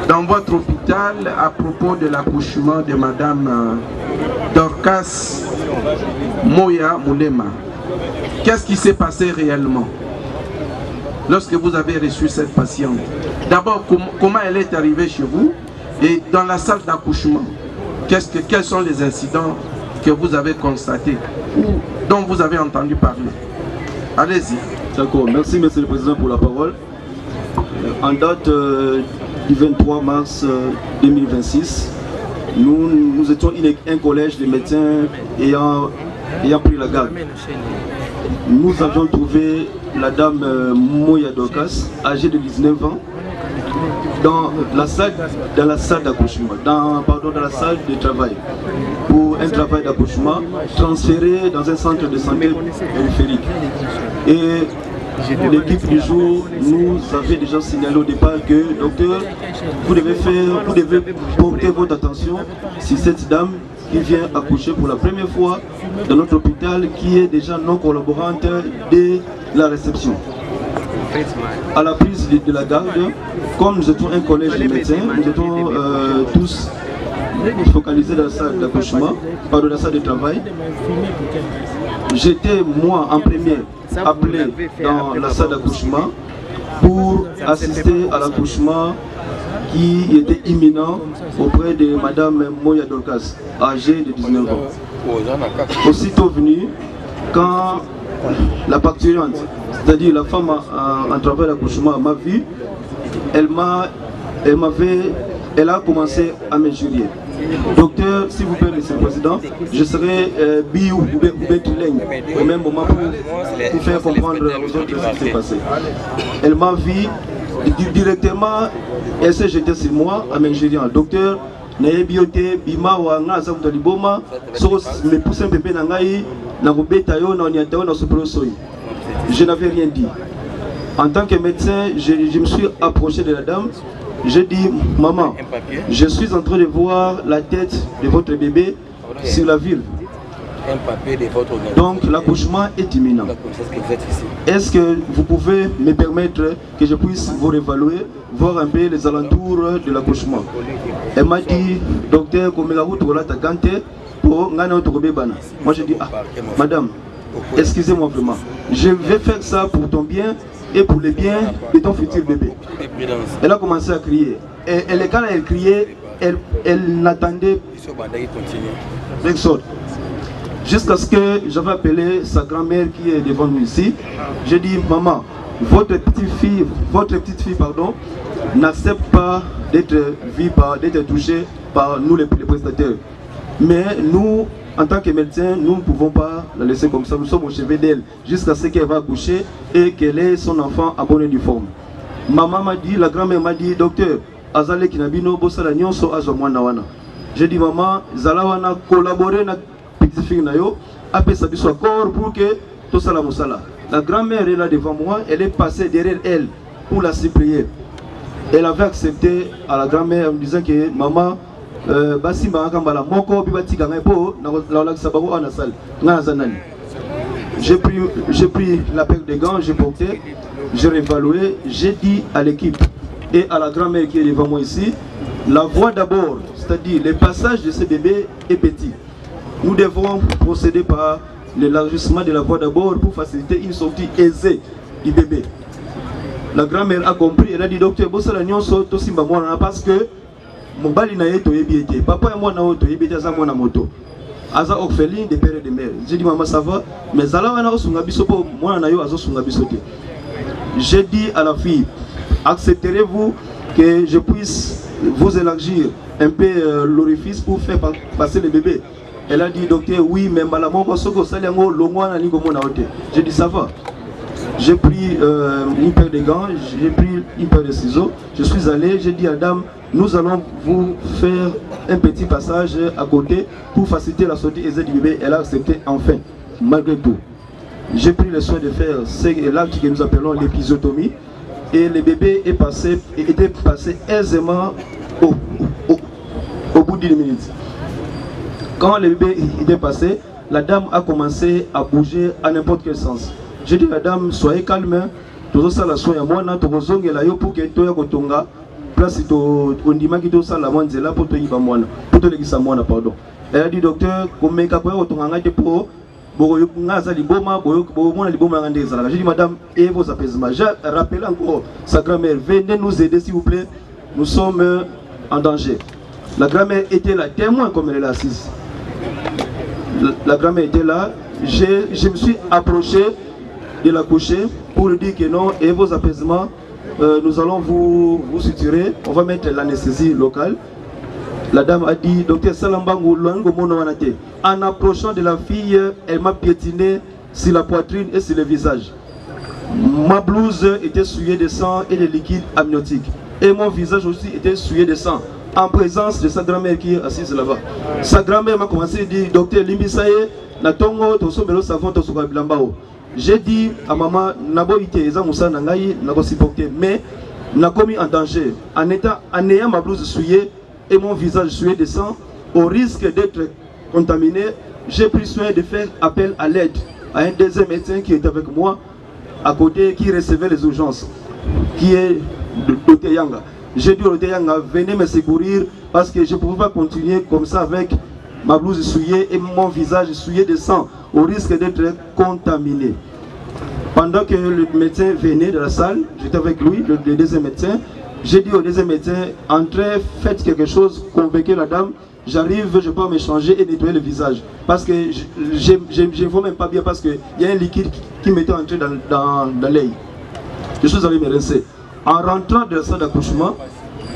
dans votre hôpital à propos de l'accouchement de Madame Dorcas Moya Moulema. Qu'est-ce qui s'est passé réellement lorsque vous avez reçu cette patiente? D'abord, comment elle est arrivée chez vous? Et dans la salle d'accouchement, quels sont les incidents que vous avez constatés ou dont vous avez entendu parler? Allez-y. D'accord, merci Monsieur le Président pour la parole. En date du 23 mars 2026, nous étions un collège de médecins ayant pris la garde. Nous avions trouvé la dame Moya Dorcas, âgée de 19 ans, dans la salle d'accouchement, dans la salle de travail, pour un travail d'accouchement transféré dans un centre de santé périphérique. Et l'équipe du jour nous avait déjà signalé au départ que, docteur, vous devez porter votre attention sur cette dame qui vient accoucher pour la première fois dans notre hôpital, qui est déjà non collaborante de la réception. À la prise de la garde, comme nous étions un collège de médecins, nous étions tous focalisés dans la salle d'accouchement, dans la salle de travail. J'étais moi en premier appelé dans la salle d'accouchement pour assister à l'accouchement qui était imminent auprès de Madame Moya Dorcas, âgée de 19 ans. Aussitôt venue, quand la parturiente, c'est-à-dire la femme en travail d'accouchement, m'a vu, elle a commencé à m'injurier. Docteur, s'il vous plaît, Monsieur le Président, je serai biou ou Betuleng au même moment pour faire comprendre aux autres ce qui s'est passé. Elle m'a vu directement, elle s'est jetée sur moi en m'injuriant. Docteur, je n'avais rien dit. En tant que médecin, je me suis approché de la dame. J'ai dit, maman, je suis en train de voir la tête de votre bébé sur la ville. Donc l'accouchement est imminent. Est-ce que vous pouvez me permettre que je puisse vous réévaluer, voir un peu les alentours de l'accouchement? Elle m'a dit, docteur, moi j'ai dit, ah, madame, excusez-moi vraiment, je vais faire ça pour ton bien et pour le bien de ton futur bébé. Elle a commencé à crier. Et quand elle criait, elle n'attendait rien d'autre. Jusqu'à ce que j'avais appelé sa grand-mère qui est devant nous ici. J'ai dit, maman, votre petite fille n'accepte pas d'être vue, d'être touchée par nous les prestataires. Mais nous, en tant que médecins, nous ne pouvons pas la laisser comme ça. Nous sommes au chevet d'elle jusqu'à ce qu'elle va accoucher et qu'elle ait son enfant à bonne et due forme. Maman m'a dit, la grand-mère m'a dit, docteur, Azale Kinabino, Bossala Nyonso Azomwana. J'ai dit, maman, Zalawana collaborer na petite fille nayo, après ça soit corps pour que tout ça la moussala. La grand-mère est là devant moi, elle est passée derrière elle pour la supplier. Elle avait accepté à la grand-mère en me disant que maman, j'ai pris la paire de gants, j'ai porté, j'ai réévalué, j'ai dit à l'équipe et à la grand-mère qui est devant moi ici, la voie d'abord, c'est-à-dire le passage de ce bébé est petit. Nous devons procéder par l'élargissement de la voie d'abord pour faciliter une sortie aisée du bébé. La grand-mère a compris, elle a dit docteur, parce que mon bali na yeto yebiete, papa et moi na auto yebiete za moi na moto. Aza orpheline de père et de mère. J'ai dit maman ça va, mais zala wana osunga biso po moi na yo azo sunga biso te. J'ai dit à la fille, accepterez-vous que je puisse vous élargir un peu l'orifice pour faire passer le bébé? Elle a dit docteur oui, mais malamon soko saliango longwa na lingo mona ote. J'ai dit ça va. J'ai pris une paire de gants, j'ai pris une paire de ciseaux, je suis allé, j'ai dit à la dame, nous allons vous faire un petit passage à côté pour faciliter la sortie aisée du bébé. Elle a accepté enfin, malgré tout. J'ai pris le soin de faire l'acte que nous appelons l'épisiotomie et le bébé était passé aisément au bout d'1 minute. Quand le bébé était passé, la dame a commencé à bouger à n'importe quel sens. J'ai dit à la dame, soyez calme, tout ça la soin à moi, pour que tu place on dit que ça la moine là pour te dire pour te laisser moi pardon. Elle a dit docteur comme me kapo to nganga pour ngaza liboma bomo na liboma ngande zala. J'ai dit madame et vos apaisements. Je rappelle encore sa grand-mère, venez nous aider s'il vous plaît. Nous sommes en danger. La grand-mère était là, témoin comme elle est assise. La grand-mère était là, je me suis approché de la coucher pour lui dire que non et vos apaisements. Nous allons vous suturer, on va mettre l'anesthésie locale. La dame a dit, docteur Salambangu, en approchant de la fille, elle m'a piétiné sur la poitrine et sur le visage. Ma blouse était souillée de sang et de liquide amniotique. Et mon visage aussi était souillé de sang, en présence de sa grand-mère qui est assise là-bas. Sa grand-mère m'a commencé à dire, docteur Limbisaye, Natongo, Tosomelo Savon, Tosokabilambao. J'ai dit à maman, Nabo ite eza moussa nangayi, nabo supporté, mais n'a commis en danger. En ayant ma blouse souillée et mon visage souillé de sang, au risque d'être contaminé, j'ai pris soin de faire appel à l'aide à un deuxième médecin qui était avec moi, à côté, qui recevait les urgences, qui est Dr Yanga. J'ai dit au Dr Yanga, venez me secourir parce que je ne pouvais pas continuer comme ça avec ma blouse souillée et mon visage souillé de sang, au risque d'être contaminé. Pendant que le médecin venait de la salle, j'étais avec lui, le deuxième médecin, j'ai dit au deuxième médecin, entrez, faites quelque chose, convainquez la dame, j'arrive, je peux me changer et nettoyer le visage. Parce que je ne vois même pas bien parce qu'il y a un liquide qui m'était entré dans l'œil. Je suis allé me rincer. En rentrant de la salle d'accouchement,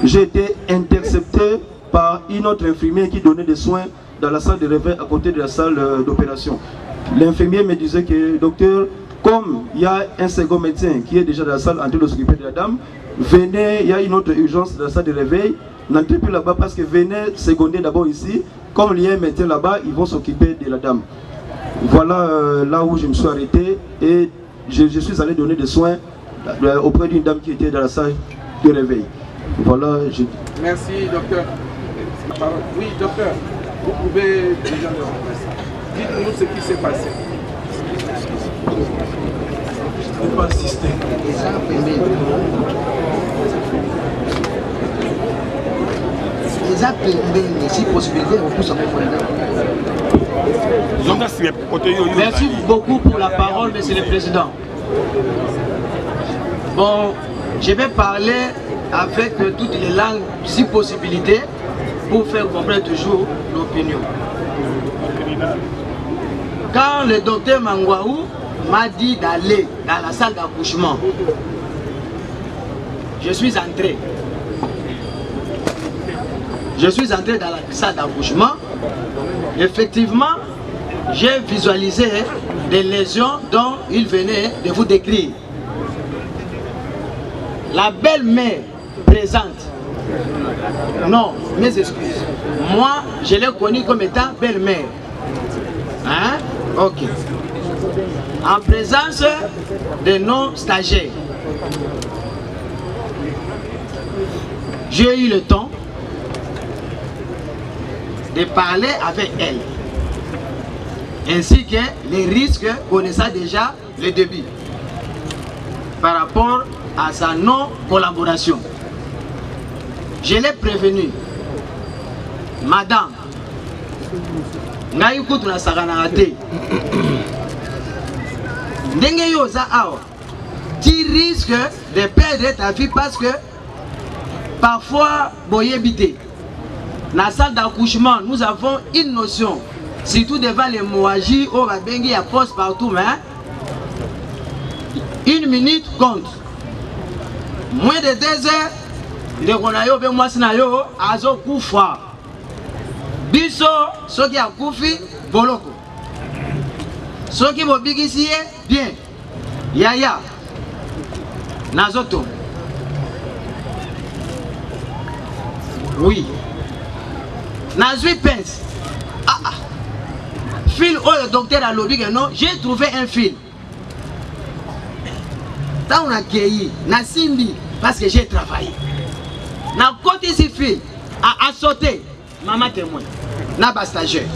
j'ai été intercepté par une autre infirmière qui donnait des soins dans la salle de réveil à côté de la salle d'opération. L'infirmier me disait que, docteur, comme il y a un second médecin qui est déjà dans la salle en train de s'occuper de la dame, venez, il y a une autre urgence dans la salle de réveil, n'entrez plus là-bas parce que venez seconder d'abord ici. Comme il y a un médecin là-bas, ils vont s'occuper de la dame. Voilà là où je me suis arrêté et je suis allé donner des soins auprès d'une dame qui était dans la salle de réveil. Voilà. Merci, docteur. Oui, docteur, vous pouvez déjà le remplacer. Dites-nous ce qui s'est passé. Je ne peux pas insister. Merci beaucoup pour la parole, Monsieur le Président. Bon, je vais parler avec toutes les langues, si possibilité, pour faire comprendre toujours l'opinion. Quand le docteur Mangwaou m'a dit d'aller dans la salle d'accouchement, je suis entré. Je suis entré dans la salle d'accouchement. Effectivement, j'ai visualisé des lésions dont il venait de vous décrire. La belle-mère présente. Non, mes excuses. Moi, je l'ai connue comme étant belle-mère. Hein? Ok. En présence de nos stagiaires, j'ai eu le temps de parler avec elle. ainsi que les risques connaissant déjà le début par rapport à sa non-collaboration. Je l'ai prévenu, madame, ngai kutu na sakana te. Ndenge yoza awa, tu risques de perdre ta vie parce que parfois, boyebité, dans la salle d'accouchement, nous avons une notion, surtout devant les moaji, au babengi, à poste partout, mais 1 minute compte. Moins de 2 heures, de konayo be mwasi na yo azo kufa. Biso soki akufi boloko. Soki bobikisi ye bien. Yaya. Nazoto. Oui. Nazui pense. Fil le docteur a lobby que non, j'ai trouvé un fil. Tant on a cueilli, na simbi, parce que j'ai travaillé. Na côté ici fil, à sauter, maman témoin, na bas stagiaire.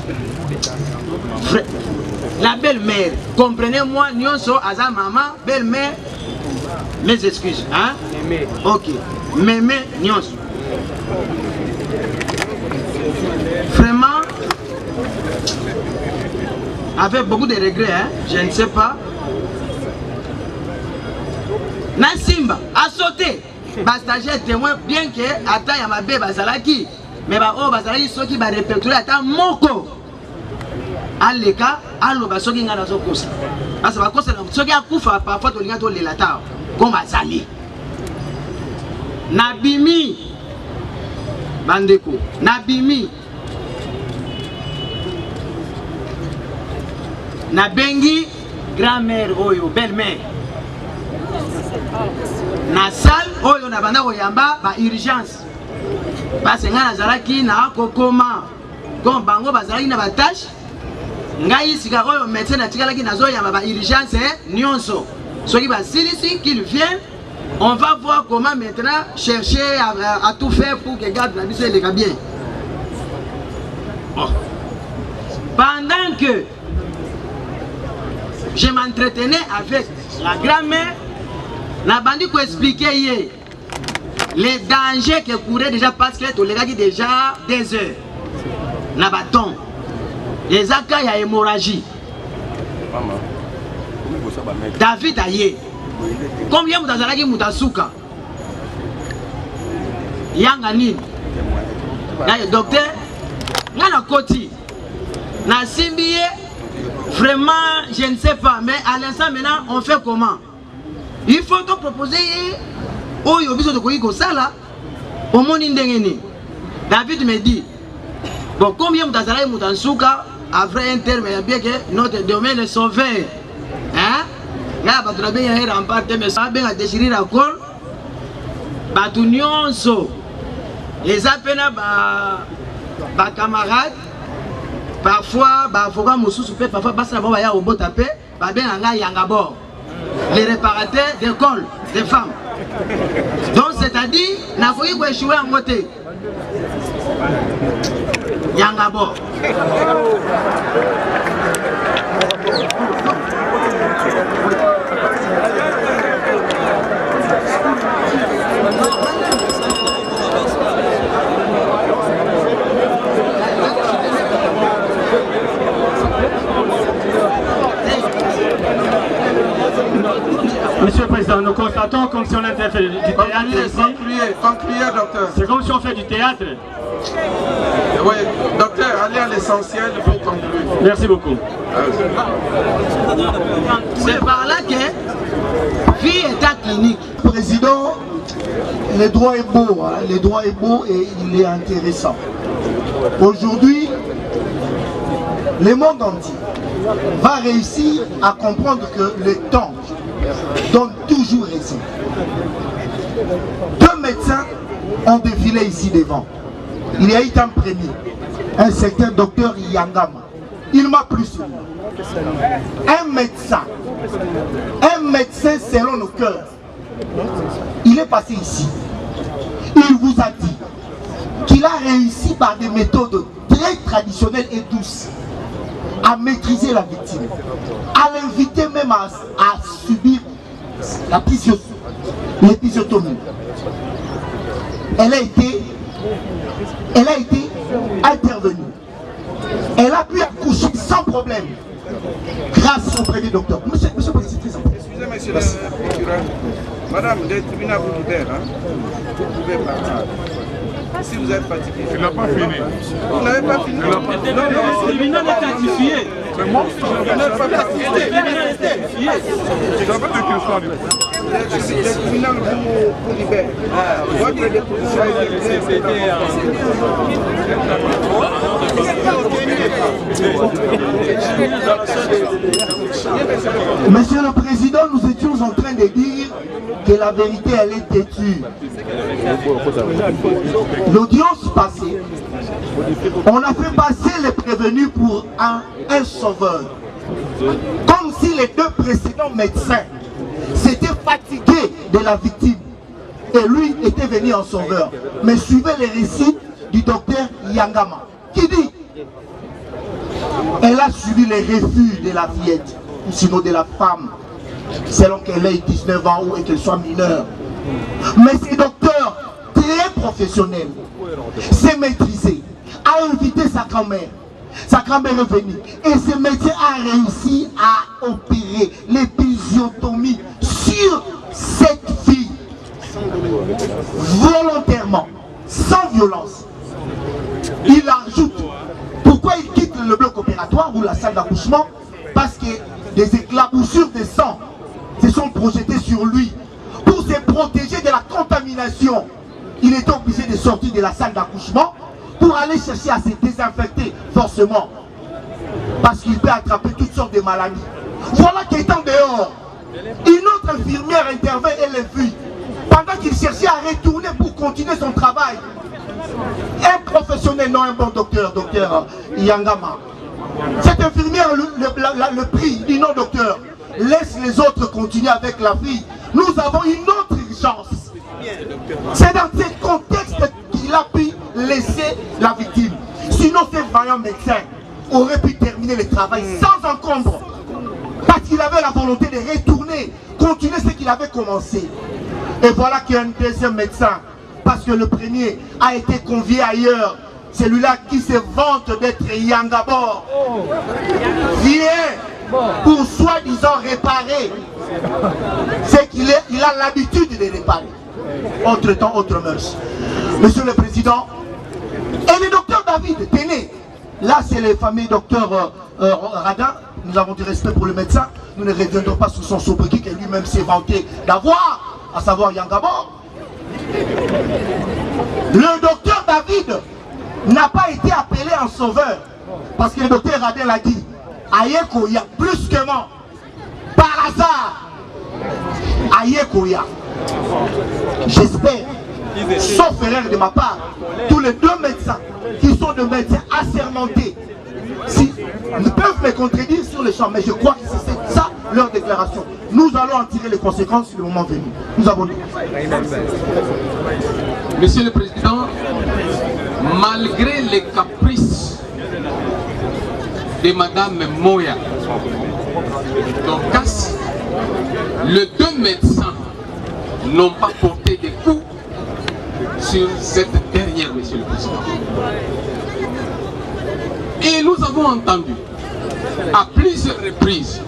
La belle-mère, comprenez-moi, nyonso aza maman, belle-mère, mes excuses, hein? Ok, mémé, nyonso. Vraiment, avec beaucoup de regrets, hein? Je ne sais pas. Nasimba a sauté. Bastagiaire témoin, bien que attends ya mabe bazalaki, mais ba o bazalaki soki ba répertorier ata moko. Aleka, allo ba soki ngana zo kosa. Parce ba kosa soki akufa parfois to linga to lelata comme azali. Nabimi bandeko, nabimi nabengi grand-mère oyo, belle-mère. Na salle oyo na banda koyamba ba urgence. Parce que nga nazalaki na kokoma. Comme bango bazalaki na ba tâche. Ngai sika oyo médecin na tikalaki nazo yamba ba urgence nyonso. Soki ba silisi qu'il vienne, on va voir comment maintenant chercher à tout faire pour que garde la vie soit bien. Oh. Pendant que je m'entretenais avec la grand-mère, la bandit pour expliquer les dangers que courait déjà parce que tu l'as déjà des heures. Na bâton. Les actes il y a hémorragie. David aye. Combien vous avez dit Moutasuka? Yangani. Le docteur, Yana Koti. Na Simbiye. Vraiment, je ne sais pas, mais à l'instant maintenant, on fait comment? Il faut donc proposer au yobiso de Koiko Sala, au Monindengeni. David me dit, bon, combien de temps Moutansuka, après un terme, il y a bien que notre domaine est sauvé. Hein? Là, tu as bien remporté, mais ça a bien déchiré la colle. Batu nyonso. Les appels à camarades. Parfois, avocat Moussou fait parfois passer la bombe au beau tapé, bien en Yangabor. Les réparateurs d'école, des femmes. Donc, c'est-à-dire, n'a pas eu échouer en côté. Yangabor. Monsieur le Président, nous constatons comme si on était fait du théâtre ici. Concluez, docteur. C'est comme si on fait du théâtre. Oui, docteur, allez à l'essentiel pour conclure. Merci beaucoup. C'est par là que vie est à clinique. Président, le droit est beau, hein? Le droit est beau et il est intéressant. Aujourd'hui, le monde entier va réussir à comprendre que le temps donne toujours raison. 2 médecins ont défilé ici devant. Il y a eu un premier, un certain docteur Yangama. Il m'a plu sur moi. Un médecin selon le cœur. Il est passé ici. Il vous a dit qu'il a réussi par des méthodes très traditionnelles et douces à maîtriser la victime, à l'inviter même à subir l'épisiotomie. Elle a été intervenue. Elle a pu accoucher sans problème grâce au premier docteur. Monsieur le Président, excusez monsieur le procureur. Madame, le tribunal vous libère, hein? Vous pouvez partir. Si vous êtes fatigué. Il n'a pas fini. Vous n'avez pas fini. Le tribunal est certifié. C'est moi. Vous n'êtes pas fatigué. J'avais des questions à lui. Le tribunal vous libère. Votre déposition Monsieur le Président, nous étions en train de dire que la vérité, elle est têtue. L'audience passée, on a fait passer les prévenus pour un sauveur. Comme si les deux précédents médecins s'étaient fatigués de la victime. Et lui était venu en sauveur. Mais suivez les récits du docteur Yangama, qui dit elle a suivi les refus de la fillette, ou sinon de la femme, selon qu'elle ait 19 ans ou qu'elle soit mineure. Mais ce docteur, très professionnel, s'est maîtrisé, a invité sa grand-mère. Sa grand-mère est venue. Et ce médecin a réussi à opérer l'épisiotomie sur cette fille. Volontairement, sans violence. Il ajoute, pourquoi il quitte le bloc opératoire ou la salle d'accouchement? Parce que des éclaboussures de sang se sont projetées sur lui. Pour se protéger de la contamination, il était obligé de sortir de la salle d'accouchement pour aller chercher à se désinfecter forcément. Parce qu'il peut attraper toutes sortes de maladies. Voilà qu'étant dehors, une autre infirmière intervient et le fuit. Pendant qu'il cherchait à retourner pour continuer son travail, un professionnel, non un bon docteur, docteur Yangama, cette infirmière le prie, dit non docteur, laisse les autres continuer avec la fille. Nous avons une autre urgence. C'est dans ce contexte qu'il a pu laisser la victime. Sinon, ce vaillant médecin aurait pu terminer le travail sans encombre. Parce qu'il avait la volonté de retourner, continuer ce qu'il avait commencé. Et voilà qu'il y a un deuxième médecin. Parce que le premier a été convié ailleurs. Celui-là qui se vante d'être Yangabor. Vient pour soi-disant réparer. C'est qu'il a l'habitude de réparer. Autre temps, autre mœurs. Monsieur le Président, et le docteur David Téné, là c'est le fameux docteur Radin, nous avons du respect pour le médecin, nous ne reviendrons pas sous son sobriquet que lui-même s'est vanté d'avoir, à savoir Yangabor. Le docteur David n'a pas été appelé en sauveur, parce que le docteur Radin l'a dit, Ayekoya, brusquement, par hasard, Ayekoya. J'espère, sauf erreur de ma part, tous les deux médecins qui sont des médecins assermentés, ne peuvent me contredire sur le champ, mais je crois que c'est ça leur déclaration. Nous allons en tirer les conséquences le moment venu. Nous avons dit. Monsieur le Président, malgré les caprices de Madame Moya Dorcas, les deux médecins n'ont pas porté des coups sur cette dernière, Monsieur le Président. Et nous avons entendu à plusieurs reprises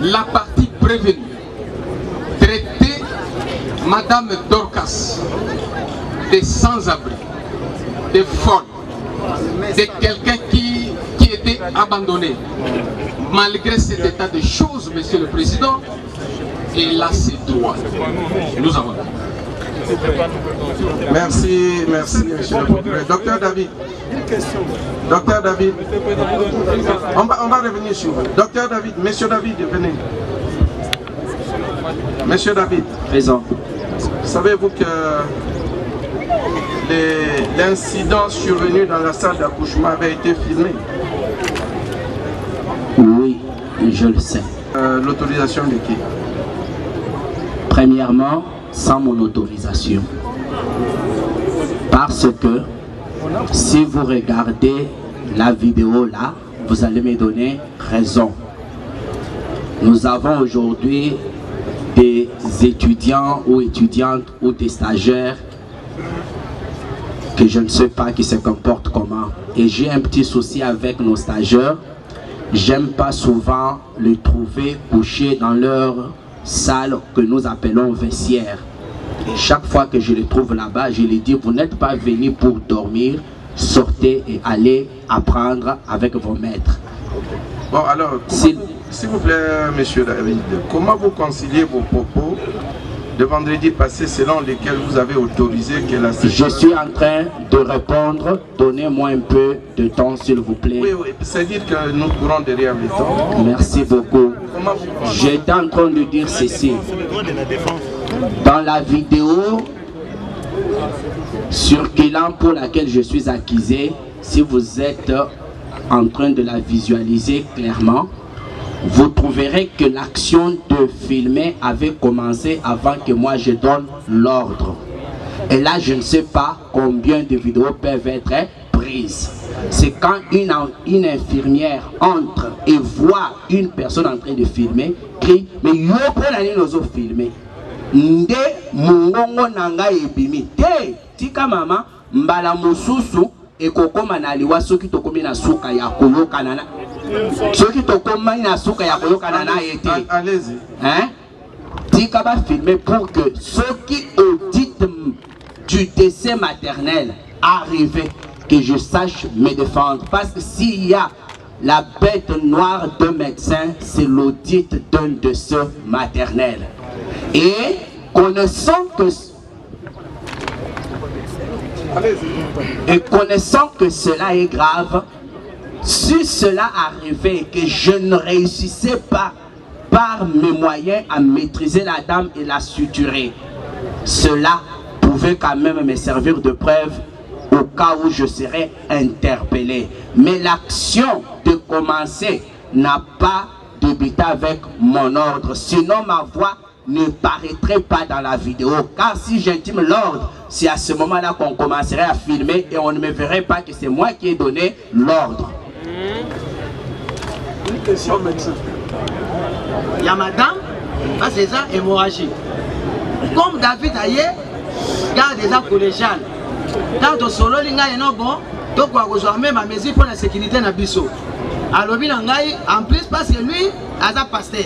la partie prévenue traiter Madame Dorcas de sans-abri, de folle, de quelqu'un qui était abandonné. Malgré cet état de choses, Monsieur le Président, elle a ses droits. Nous avons. Merci, merci, monsieur le procureur. Docteur David. Docteur David. On va revenir sur vous. Docteur David, monsieur David, venez. Monsieur David. Présent. Savez-vous que l'incident survenu dans la salle d'accouchement avait été filmé? Oui, je le sais. L'autorisation de qui? Premièrement, sans mon autorisation. Parce que si vous regardez la vidéo là, vous allez me donner raison. Nous avons aujourd'hui des étudiants ou étudiantes ou des stagiaires que je ne sais pas qui se comportent comment. Et j'ai un petit souci avec nos stagiaires. J'aime pas souvent les trouver couchés dans leur salle que nous appelons vestiaire. Chaque fois que je les trouve là-bas, je les dis, vous n'êtes pas venus pour dormir, sortez et allez apprendre avec vos maîtres. Bon alors, s'il vous plaît, monsieur David, comment vous conciliez vos propos de vendredi passé selon lesquels vous avez autorisé que la session... Je suis en train de répondre, donnez-moi un peu de temps s'il vous plaît. Oui, oui, c'est-à-dire que nous courons derrière le temps. Merci beaucoup. J'étais en train de dire ceci. Dans la vidéo circulant pour laquelle je suis accusé, si vous êtes en train de la visualiser clairement, vous trouverez que l'action de filmer avait commencé avant que moi je donne l'ordre. Et là, je ne sais pas combien de vidéos peuvent être prises. C'est quand une infirmière entre et voit une personne en train de filmer, crie, mais yo pour l'année nous a filmé. Nde mungongo nanga ebimi. Te, tika mama, mbala mususu, et kokoma na liwa soki tokomi na suka ya koyoka nana. Soki tokoma na suka ya koyoka nana ete. Allez-y. Hein? Tika ba filmer pour que ceux qui auditent du décès maternel arrivent, que je sache me défendre. Parce que s'il y a la bête noire d'un médecin, c'est l'audit d'un décès maternel. Et connaissant que cela est grave, si cela arrivait et que je ne réussissais pas par mes moyens à maîtriser la dame et la suturer, cela pouvait quand même me servir de preuve au cas où je serais interpellé. Mais l'action de commencer n'a pas débuté avec mon ordre, sinon ma voix ne paraîtrait pas dans la vidéo, car si j'intime l'ordre, c'est à ce moment-là qu'on commencerait à filmer et on ne me verrait pas que c'est moi qui ai donné l'ordre. Une question médecin. Il y a madame, c'est ça, hémorragie. Comme David Aye, garde des actes collégiales. Dans solo, il y a un bon, donc on va même à mesure pour la sécurité na biso. Alors, en plus, parce que lui, a un pasteur.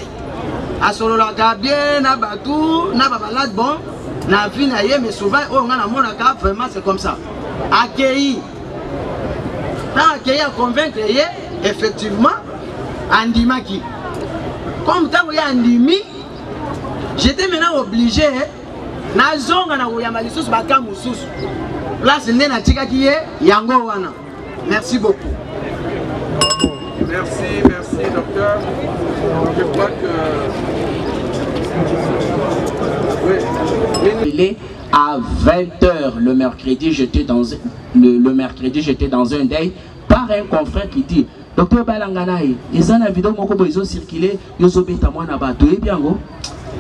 A solo la bien, na batou, na babalade bon, na vie na ye, mais souvent, on a mon accord, vraiment c'est comme ça. Accueilli. Tant accueilli à convaincre, effectivement, Andimaki. Comme tant que Andimi, j'étais maintenant obligé, na zonga na oyamalisus bakamusus. Là, c'est n'est na tika qui est yango wana. Merci beaucoup. Merci docteur. Je crois que... Oui. À 20h le mercredi, j'étais dans un deuil par un confrère qui dit docteur Balanganaï, ils ont une vidéo ils ont circulé, ils ont bien.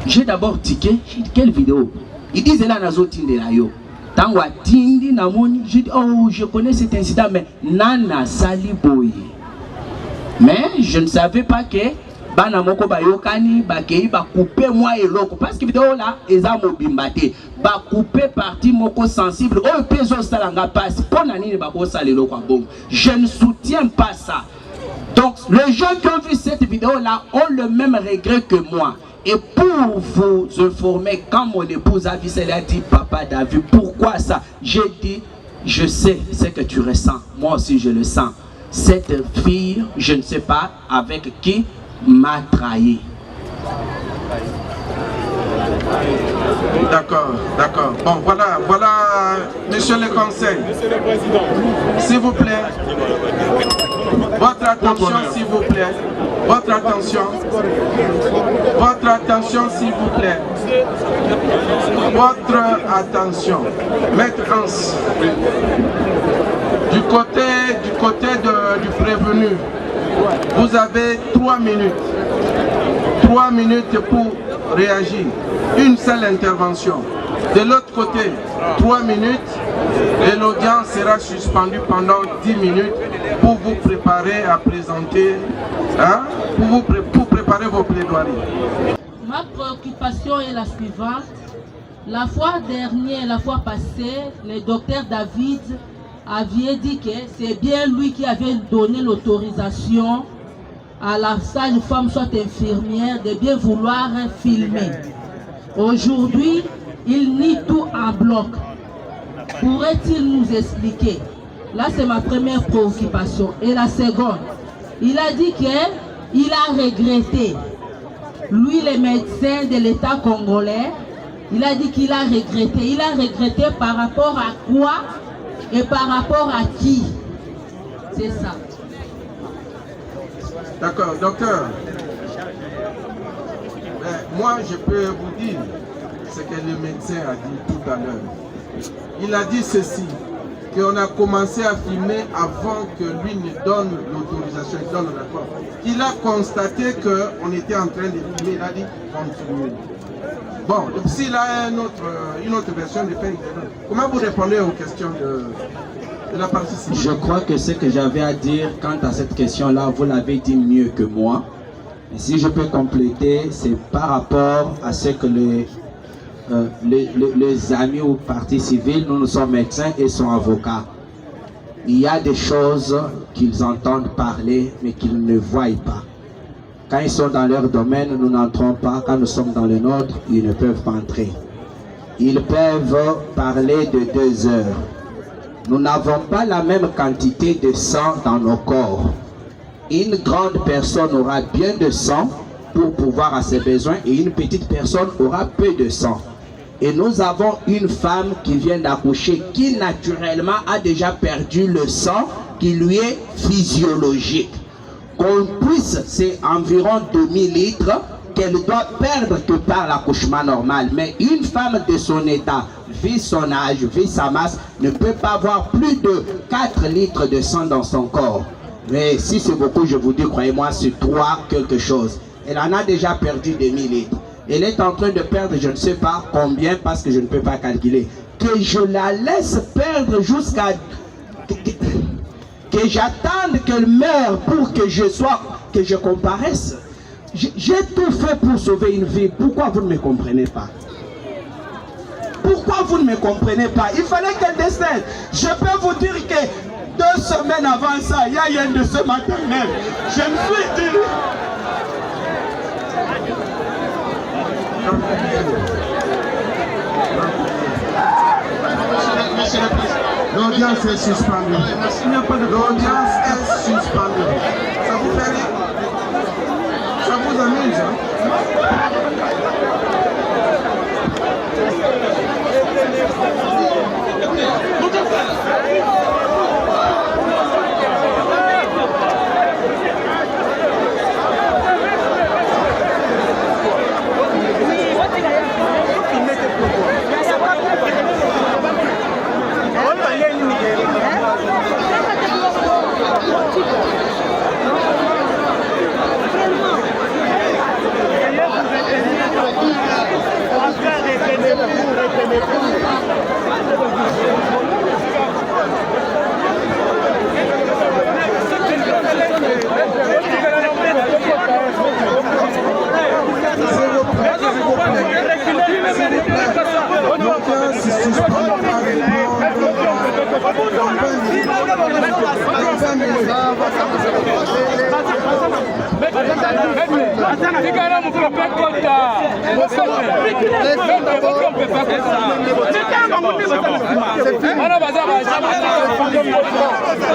J'ai d'abord tiqué, j'ai dit quelle vidéo? Ils disent là nazo tindi la yo. Tango tindi na moni, j'ai dit oh je connais cet incident mais nana sali boy. Mais je ne savais pas que bana moko bayokani bakei ba couper moi et l'autre parce que vidéo là eza mobimbate ba couper partie moko sensible oh peso salanga passe pona nini ba ko salelo kwa bon. Je ne soutiens pas ça. Donc les gens qui ont vu cette vidéo là ont le même regret que moi. Et pour vous informer, quand mon épouse a vu ça, elle a dit papa David, pourquoi ça? J'ai dit je sais ce que tu ressens, moi aussi je le sens. Cette fille, je ne sais pas avec qui, m'a trahi. D'accord. Bon, voilà, monsieur le conseil. Monsieur le Président. S'il vous plaît. Votre attention, s'il vous plaît. Votre attention. Votre attention, s'il vous plaît. Votre attention. Maître Hans. Du côté du prévenu, vous avez 3 minutes. 3 minutes pour réagir. Une seule intervention. De l'autre côté, 3 minutes et l'audience sera suspendue pendant 10 minutes pour vous préparer à présenter, hein, pour préparer vos plaidoiries. Ma préoccupation est la suivante. La fois dernière, la fois passée, le docteur David avait dit que c'est bien lui qui avait donné l'autorisation à la sage-femme, soit infirmière, de bien vouloir filmer. Aujourd'hui, il nie tout en bloc. Pourrait-il nous expliquer? Là, c'est ma première préoccupation. Et la seconde, il a dit qu'il a regretté. Lui, le médecin de l'État congolais, il a dit qu'il a regretté. Il a regretté par rapport à quoi et par rapport à qui? C'est ça. D'accord, docteur. Moi, je peux vous dire ce que le médecin a dit tout à l'heure. Il a dit ceci, qu'on a commencé à filmer avant que lui ne donne l'autorisation, il donne l'accord. Il a constaté qu'on était en train de filmer, il a dit continuez. Bon, s'il a une autre version de fait, comment vous répondez aux questions de la partie civile? Je crois que ce que j'avais à dire quant à cette question-là, vous l'avez dit mieux que moi. Et si je peux compléter, c'est par rapport à ce que les amis ou partis civils, nous sommes médecins et sont avocats. Il y a des choses qu'ils entendent parler, mais qu'ils ne voient pas. Quand ils sont dans leur domaine, nous n'entrons pas. Quand nous sommes dans le nôtre, ils ne peuvent pas entrer. Ils peuvent parler de 2 heures. Nous n'avons pas la même quantité de sang dans nos corps. Une grande personne aura bien de sang pour pouvoir à ses besoins et une petite personne aura peu de sang. Et nous avons une femme qui vient d'accoucher qui naturellement a déjà perdu le sang qui lui est physiologique. Qu'on puisse, c'est environ 2000 litres qu'elle doit perdre que par l'accouchement normal. Mais une femme de son état, vu son âge, vu sa masse, ne peut pas avoir plus de 4 litres de sang dans son corps. Mais si c'est beaucoup, je vous dis, croyez-moi, c'est 3 quelque chose. Elle en a déjà perdu 2000 litres. Elle est en train de perdre, je ne sais pas combien, parce que je ne peux pas calculer. Que je la laisse perdre jusqu'à... Que j'attende qu'elle meure pour que je comparaisse. J'ai tout fait pour sauver une vie. Pourquoi vous ne me comprenez pas? Pourquoi vous ne me comprenez pas? Il fallait qu'elle décède. Je peux vous dire que 2 semaines avant ça, il y a rien de ce matin même. Je me suis dit... L'audience est suspendue. L'audience est suspendue. Ça vous fait rire? Ça vous amuse,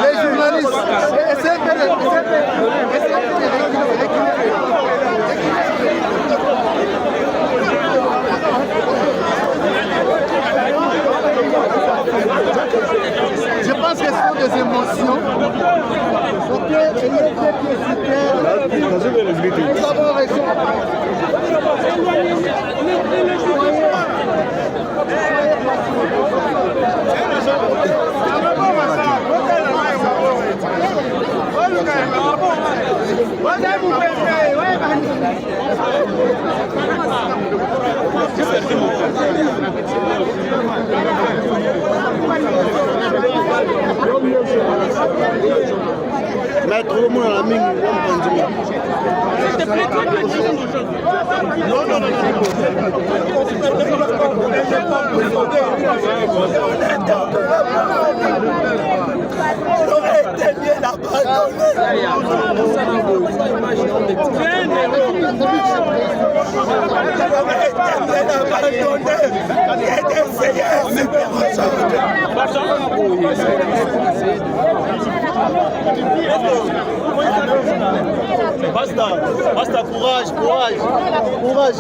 Les journalistes, je pense que ce sont des émotions. Nous avons raison. Basta, basta, courage, courage, courage.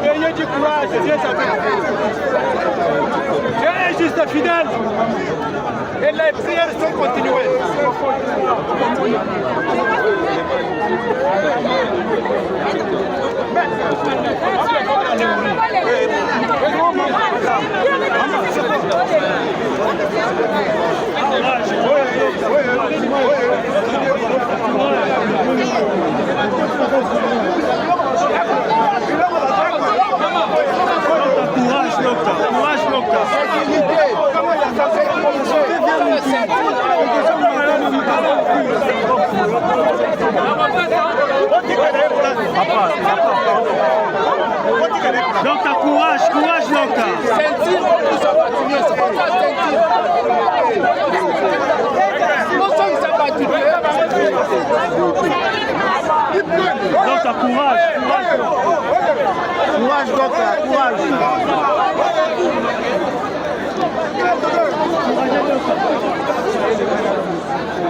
Ayez du courage, Dieu s'appelle. Dieu est juste fidèle. Et les prières sont continuées. Courage, docteur. Courage, docteur. Docteur, courage, courage, docteur. Sentir, on peut continuer, c'est pas ça, sentir. Docteur, courage, courage. Courage, docteur, courage.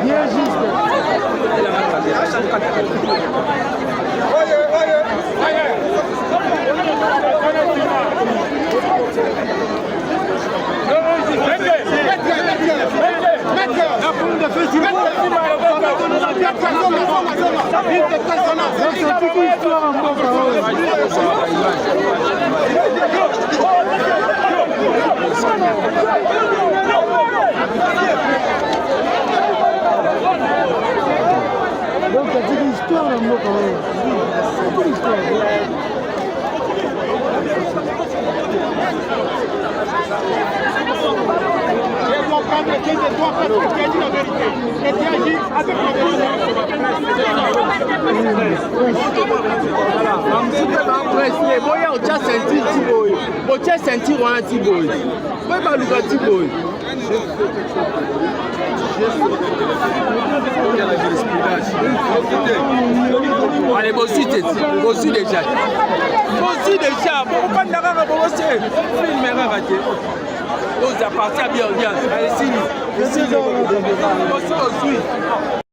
Bien juste. Donc, c'est une histoire, là, moi, quand même. C'est une histoire. Je dois prendre le 15 de toi parce que tu as dit la vérité. Et tu as dit avec la vérité. Boya, on t'a senti Tiboy. On t'a senti Rwanda Tiboy. Boya, on t'a senti Tiboy. Allez, bossu déjà. Bossu déjà. Pourquoi tu n'as pas bossé? Film est raté. Aux appartements bien. Allez, signe.